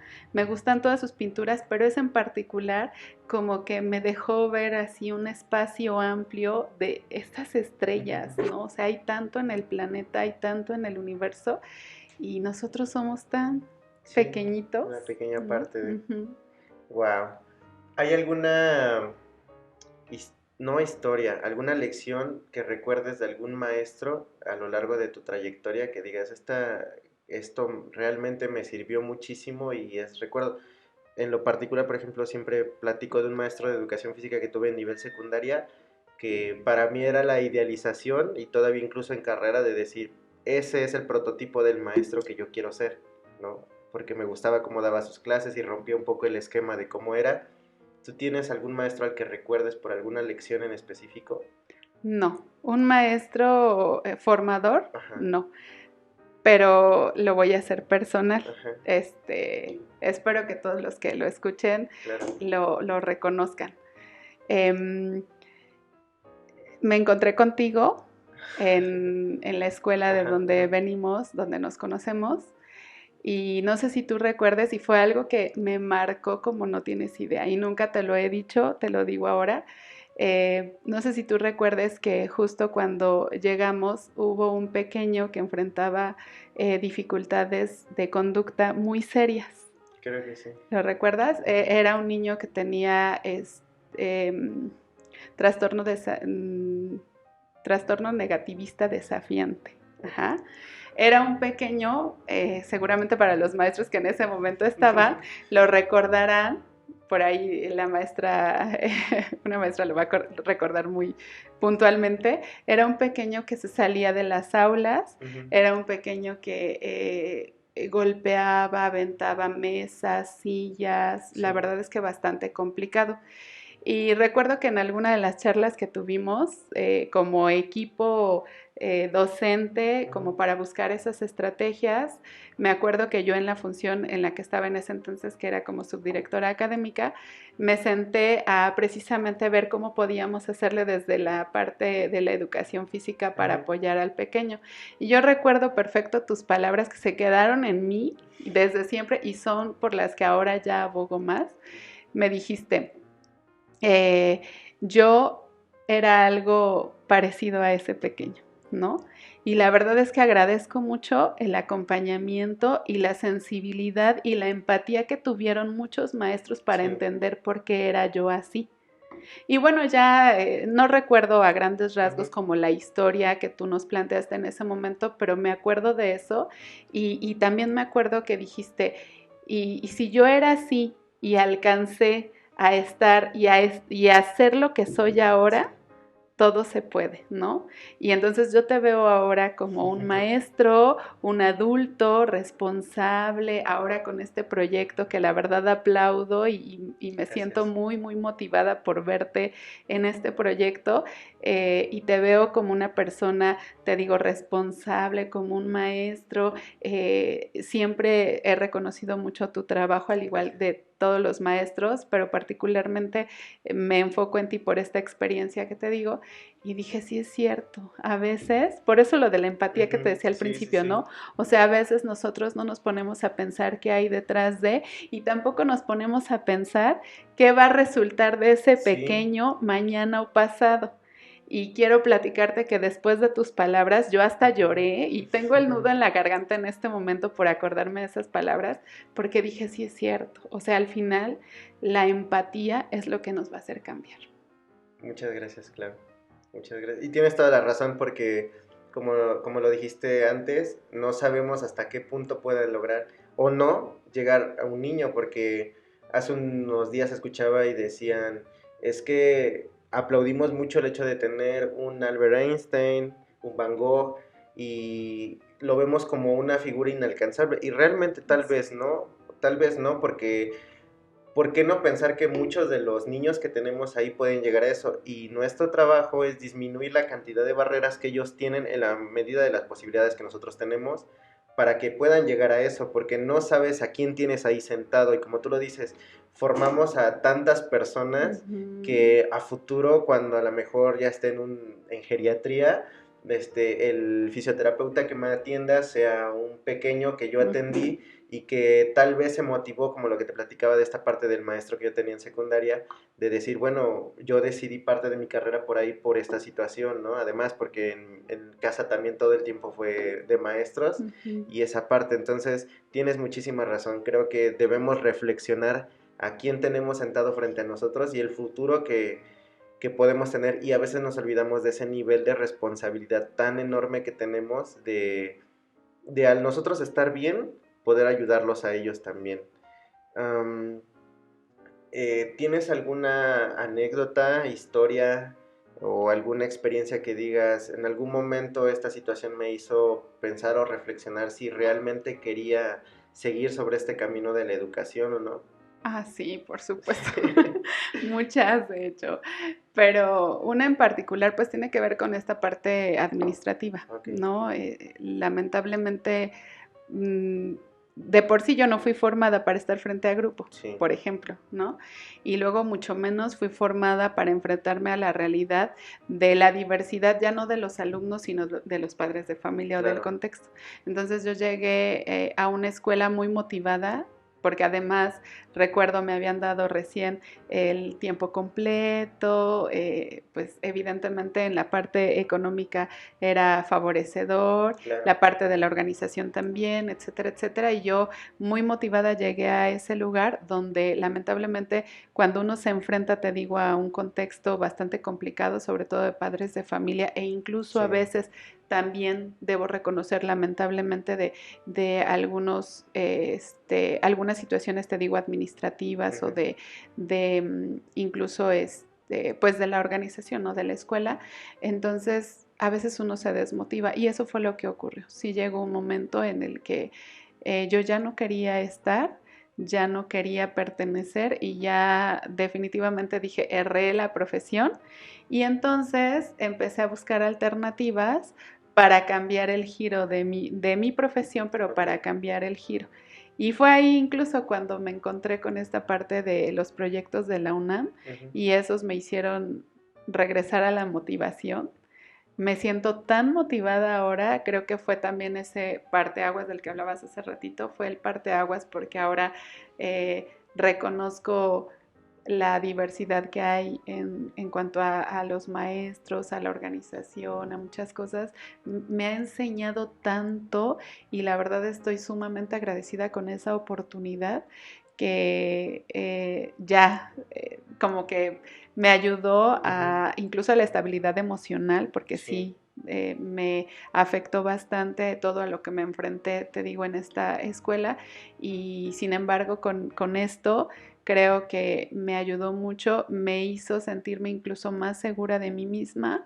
todas sus pinturas, pero esa en particular como que me dejó ver así un espacio amplio de estas estrellas, ¿no? O sea, hay tanto en el planeta, hay tanto en el universo y nosotros somos tan pequeñitos. Una pequeña parte de... Uh-huh. Wow. ¿Hay alguna, no historia, alguna lección que recuerdes de algún maestro a lo largo de tu trayectoria que digas, esto realmente me sirvió muchísimo y recuerdo, en lo particular, por ejemplo, siempre platico de un maestro de educación física que tuve en nivel secundaria, que para mí era la idealización y todavía incluso en carrera de decir, ese es el prototipo del maestro que yo quiero ser, ¿no? Porque me gustaba cómo daba sus clases y rompía un poco el esquema de cómo era. ¿Tú tienes algún maestro al que recuerdes por alguna lección en específico? No, un maestro formador, Ajá, no, pero lo voy a hacer personal. ajá, Espero que todos los que lo escuchen claro. lo reconozcan. Em, Me encontré contigo en la escuela de Ajá, donde ajá. venimos, donde nos conocemos, y no sé si tú recuerdes, y fue algo que me marcó como no tienes idea, y nunca te lo he dicho, te lo digo ahora. No sé si tú recuerdes que justo cuando llegamos hubo un pequeño que enfrentaba dificultades de conducta muy serias. Creo que sí. ¿Lo recuerdas? Era un niño que tenía trastorno, trastorno negativista desafiante. Ajá. Era un pequeño, seguramente para los maestros que en ese momento estaban, lo recordarán, por ahí la maestra, una maestra lo va a recordar muy puntualmente, era un pequeño que se salía de las aulas, era un pequeño que golpeaba, aventaba mesas, sillas, la Sí. verdad es que bastante complicado. Y recuerdo que en alguna de las charlas que tuvimos como equipo docente, como para buscar esas estrategias, me acuerdo que yo en la función en la que estaba en ese entonces, que era como subdirectora académica, me senté a precisamente ver cómo podíamos hacerle desde la parte de la educación física para apoyar al pequeño. Y yo recuerdo perfecto tus palabras que se quedaron en mí desde siempre y son por las que ahora ya abogo más. Me dijiste, eh, yo era algo parecido a ese pequeño, ¿no? Y la verdad es que agradezco mucho el acompañamiento y la sensibilidad y la empatía que tuvieron muchos maestros para Sí. entender por qué era yo así. Y bueno, ya no recuerdo a grandes rasgos como la historia que tú nos planteaste en ese momento, pero me acuerdo de eso y también me acuerdo que dijiste, y si yo era así y alcancé a estar y a ser lo que soy ahora, todo se puede, ¿no? Y entonces yo te veo ahora como un maestro, un adulto responsable, ahora con este proyecto que la verdad aplaudo y me siento muy, muy motivada por verte en este proyecto y te veo como una persona, te digo, responsable, como un maestro. Siempre he reconocido mucho tu trabajo, al igual de todos los maestros, pero particularmente me enfoco en ti por esta experiencia que te digo y dije, sí es cierto, a veces, por eso lo de la empatía que te decía al principio, ¿no? O sea, a veces nosotros no nos ponemos a pensar qué hay detrás de y tampoco nos ponemos a pensar qué va a resultar de ese pequeño mañana o pasado. Y quiero platicarte que después de tus palabras yo hasta lloré y tengo el nudo en la garganta en este momento por acordarme de esas palabras, porque dije, sí es cierto. O sea, al final la empatía es lo que nos va a hacer cambiar. Muchas gracias, Clau. Muchas gracias. Y tienes toda la razón porque, como lo dijiste antes, no sabemos hasta qué punto puede lograr o no llegar a un niño, porque hace unos días escuchaba y decían, es que aplaudimos mucho el hecho de tener un Albert Einstein, un Van Gogh, y lo vemos como una figura inalcanzable. Y realmente tal vez no, porque ¿por qué no pensar que muchos de los niños que tenemos ahí pueden llegar a eso? Y nuestro trabajo es disminuir la cantidad de barreras que ellos tienen en la medida de las posibilidades que nosotros tenemos para que puedan llegar a eso, porque no sabes a quién tienes ahí sentado y como tú lo dices, formamos a tantas personas que a futuro, cuando a lo mejor ya estén en geriatría, el fisioterapeuta que me atienda sea un pequeño que yo atendí y que tal vez se motivó, como lo que te platicaba de esta parte del maestro que yo tenía en secundaria, de decir, bueno, yo decidí parte de mi carrera por ahí, por esta situación, ¿no? Además, porque en casa también todo el tiempo fue de maestros Ujú. y esa parte, entonces tienes muchísima razón, creo que debemos reflexionar a quién tenemos sentado frente a nosotros y el futuro que podemos tener y a veces nos olvidamos de ese nivel de responsabilidad tan enorme que tenemos de al nosotros estar bien, poder ayudarlos a ellos también. Am, ¿Tienes alguna anécdota, historia o alguna experiencia que digas, en algún momento esta situación me hizo pensar o reflexionar si realmente quería seguir sobre este camino de la educación o no? Ah, sí, por supuesto. Muchas, de hecho. Pero una en particular, pues tiene que ver con esta parte administrativa, Ok, ¿no? Lamentablemente, mm, de por sí yo no fui formada para estar frente a grupo, sí, por ejemplo, ¿no? Y luego mucho menos fui formada para enfrentarme a la realidad de la diversidad, ya no de los alumnos, sino de los padres de familia o del claro, contexto. Entonces yo llegué a una escuela muy motivada, porque además recuerdo me habían dado recién el tiempo completo, pues evidentemente en la parte económica era favorecedor, claro. la parte de la organización también, etcétera, etcétera, y yo muy motivada llegué a ese lugar donde lamentablemente cuando uno se enfrenta, te digo, a un contexto bastante complicado, sobre todo de padres de familia e incluso Sí, a veces también debo reconocer lamentablemente de algunos, algunas situaciones, te digo, administrativas o ujú, de incluso pues de la organización, ¿no? De la escuela. Entonces, a veces uno se desmotiva y eso fue lo que ocurrió. Sí llegó un momento en el que yo ya no quería estar, ya no quería pertenecer y ya definitivamente dije, erré la profesión y entonces empecé a buscar alternativas para cambiar el giro de mi profesión, pero ok, para cambiar el giro. Y fue ahí incluso cuando me encontré con esta parte de los proyectos de la UNAM ujú, y esos me hicieron regresar a la motivación. Me siento tan motivada ahora, creo que fue también ese parteaguas del que hablabas hace ratito, fue el parteaguas porque ahora reconozco la diversidad que hay en cuanto a los maestros, a la organización, a muchas cosas. Me ha enseñado tanto y la verdad estoy sumamente agradecida con esa oportunidad que ya como que me ayudó ujú, a incluso a la estabilidad emocional, porque sí, sí, me afectó bastante todo a lo que me enfrenté, te digo, en esta escuela y sin embargo con esto creo que me ayudó mucho, me hizo sentirme incluso más segura de mí misma,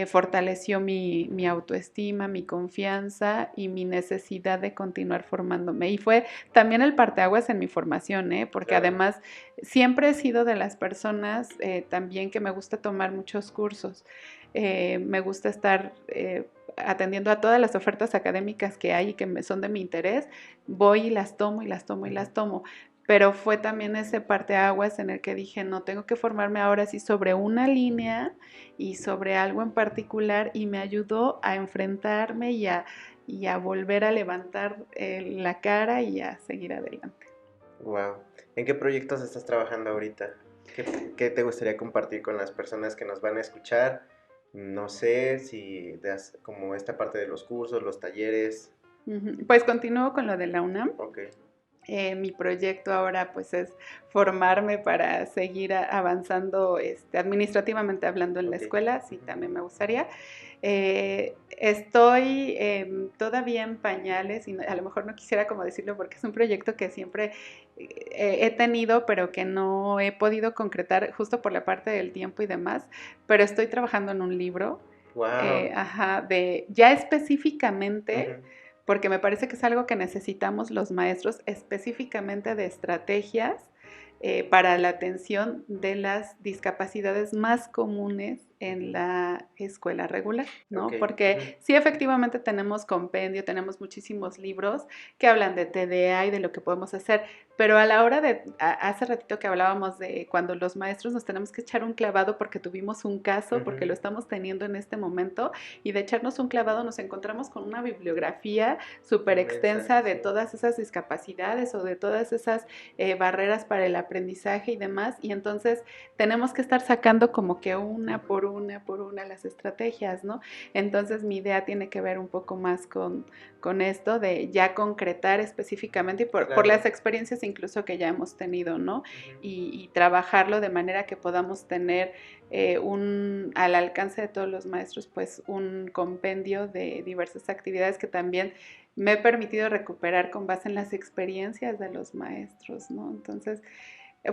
fortaleció mi autoestima, mi confianza y mi necesidad de continuar formándome. Y fue también el parteaguas en mi formación, porque claro, además siempre he sido de las personas también que me gusta tomar muchos cursos. Me gusta estar atendiendo a todas las ofertas académicas que hay y que son de mi interés. Voy y las tomo y las tomo y ujú, las tomo. Pero fue también ese parteaguas en el que dije, no, tengo que formarme ahora sí sobre una línea y sobre algo en particular y me ayudó a enfrentarme y a volver a levantar la cara y a seguir adelante. wow. ¿En qué proyectos estás trabajando ahorita? ¿Qué te gustaría compartir con las personas que nos van a escuchar? No sé si como esta parte de los cursos, los talleres. Pues continúo con lo de la UNAM. Ok, Mi proyecto ahora pues es formarme para seguir avanzando administrativamente hablando en la ok. escuela, sí, Ujú, también me gustaría. Estoy todavía en pañales y a lo mejor no quisiera como decirlo porque es un proyecto que siempre he tenido pero que no he podido concretar justo por la parte del tiempo y demás, pero estoy trabajando en un libro, wow. ajá, de ya específicamente Ujú, porque me parece que es algo que necesitamos los maestros, específicamente de estrategias para la atención de las discapacidades más comunes en ujú, la escuela regular, ok, ¿no? Porque ujú, sí, efectivamente tenemos compendio, tenemos muchísimos libros que hablan de TDA y de lo que podemos hacer, pero a la hora de, hace ratito que hablábamos de cuando los maestros nos tenemos que echar un clavado porque tuvimos un caso, porque lo estamos teniendo en este momento, y de echarnos un clavado nos encontramos con una bibliografía súper extensa de todas esas discapacidades o de todas esas barreras para el aprendizaje y demás, y entonces tenemos que estar sacando como que una por una las estrategias, ¿no? Entonces mi idea tiene que ver un poco más con esto de ya concretar específicamente y por las experiencias incluso que ya hemos tenido, ¿no? Y trabajarlo de manera que podamos tener al alcance de todos los maestros, pues un compendio de diversas actividades que también me he permitido recuperar con base en las experiencias de los maestros, ¿no? Entonces,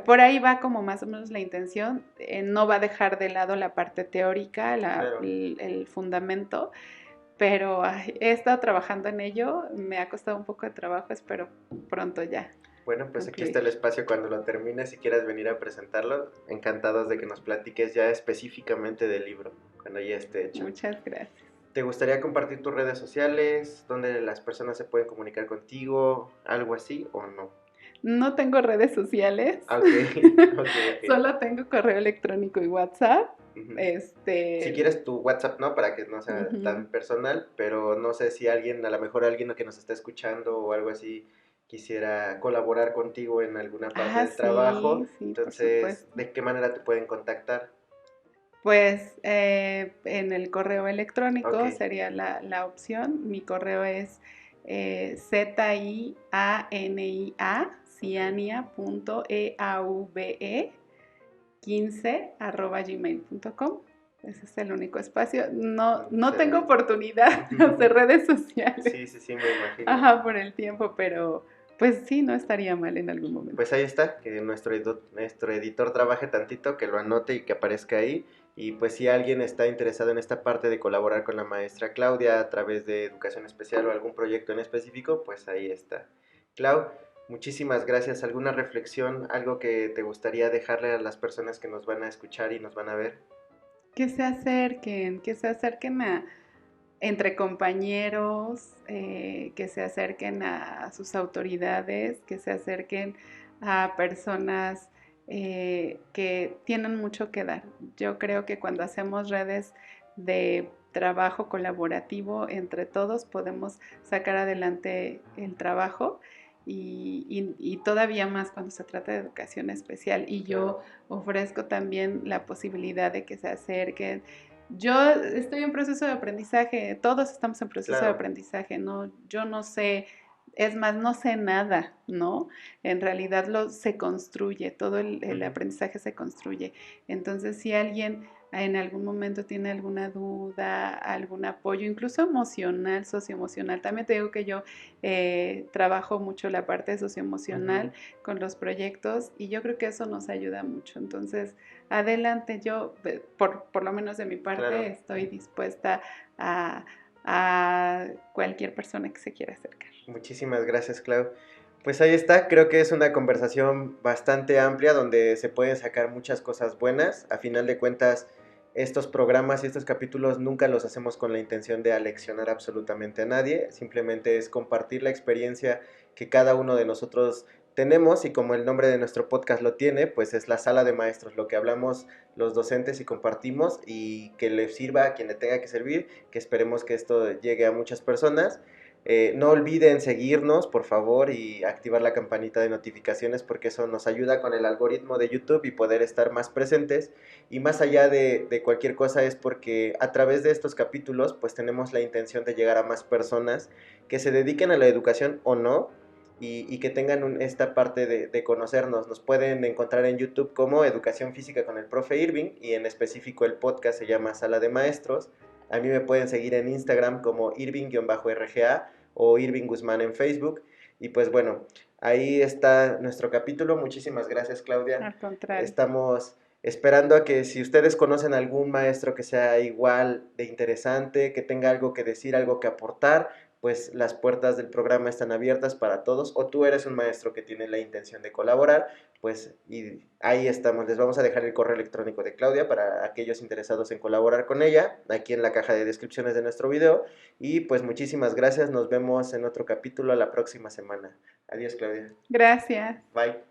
por ahí va como más o menos la intención, no va a dejar de lado la parte teórica, el fundamento, pero he estado trabajando en ello, me ha costado un poco de trabajo, espero pronto ya. Bueno, pues aquí está el espacio cuando lo termines, si quieras venir a presentarlo, encantados de que nos platiques ya específicamente del libro, cuando ya esté hecho. Muchas gracias. ¿Te gustaría compartir tus redes sociales, donde las personas se pueden comunicar contigo, algo así o no? No tengo redes sociales. Okay. Solo tengo correo electrónico y WhatsApp. Si quieres tu WhatsApp, ¿no? Para que no sea tan personal, pero no sé si alguien, a lo mejor alguien que nos está escuchando o algo así, quisiera colaborar contigo en alguna parte del trabajo. Sí, entonces, ¿de qué manera te pueden contactar? Pues en el correo electrónico sería la opción. Mi correo es ziania.eave15@gmail.com. Ese es el único espacio. No tengo oportunidad de hacer redes sociales. Sí, me imagino. Por el tiempo, pero pues sí, no estaría mal en algún momento. Pues ahí está, que nuestro editor trabaje tantito, que lo anote y que aparezca ahí. Y pues si alguien está interesado en esta parte de colaborar con la maestra Claudia a través de educación especial o algún proyecto en específico, pues ahí está. Clau, muchísimas gracias. ¿Alguna reflexión, algo que te gustaría dejarle a las personas que nos van a escuchar y nos van a ver? Que se acerquen entre compañeros, que se acerquen a sus autoridades, que se acerquen a personas que tienen mucho que dar. Yo creo que cuando hacemos redes de trabajo colaborativo entre todos podemos sacar adelante el trabajo y todavía más cuando se trata de educación especial. Y yo ofrezco también la posibilidad de que se acerquen. Yo estoy en proceso de aprendizaje, todos estamos en proceso de aprendizaje, ¿no? Yo no sé, es más, no sé nada, ¿no? En realidad se construye, todo el aprendizaje se construye. Entonces, si alguien en algún momento tiene alguna duda, algún apoyo, incluso emocional, socioemocional, también te digo que yo trabajo mucho la parte socioemocional con los proyectos y yo creo que eso nos ayuda mucho. Entonces, adelante, yo, por lo menos de mi parte, estoy dispuesta a cualquier persona que se quiera acercar. Muchísimas gracias, Clau. Pues ahí está, creo que es una conversación bastante amplia donde se pueden sacar muchas cosas buenas. A final de cuentas, estos programas y estos capítulos nunca los hacemos con la intención de aleccionar absolutamente a nadie, simplemente es compartir la experiencia que cada uno de nosotros tenemos y como el nombre de nuestro podcast lo tiene, pues es la sala de maestros, lo que hablamos los docentes y compartimos y que le sirva a quien le tenga que servir, que esperemos que esto llegue a muchas personas. No olviden seguirnos, por favor, y activar la campanita de notificaciones porque eso nos ayuda con el algoritmo de YouTube y poder estar más presentes. Y más allá de cualquier cosa es porque a través de estos capítulos pues tenemos la intención de llegar a más personas que se dediquen a la educación o no y que tengan esta parte de conocernos. Nos pueden encontrar en YouTube como Educación Física con el Profe Irving y en específico el podcast se llama Sala de Maestros. A mí me pueden seguir en Instagram como Irving-RGA o Irving Guzmán en Facebook. Y pues bueno, ahí está nuestro capítulo. Muchísimas gracias, Claudia. Al contrario. Estamos esperando a que si ustedes conocen algún maestro que sea igual de interesante, que tenga algo que decir, algo que aportar, pues las puertas del programa están abiertas para todos, o tú eres un maestro que tiene la intención de colaborar, pues y ahí estamos. Les vamos a dejar el correo electrónico de Claudia para aquellos interesados en colaborar con ella, aquí en la caja de descripciones de nuestro video. Y pues muchísimas gracias, nos vemos en otro capítulo la próxima semana. Adiós, Claudia. Gracias. Bye.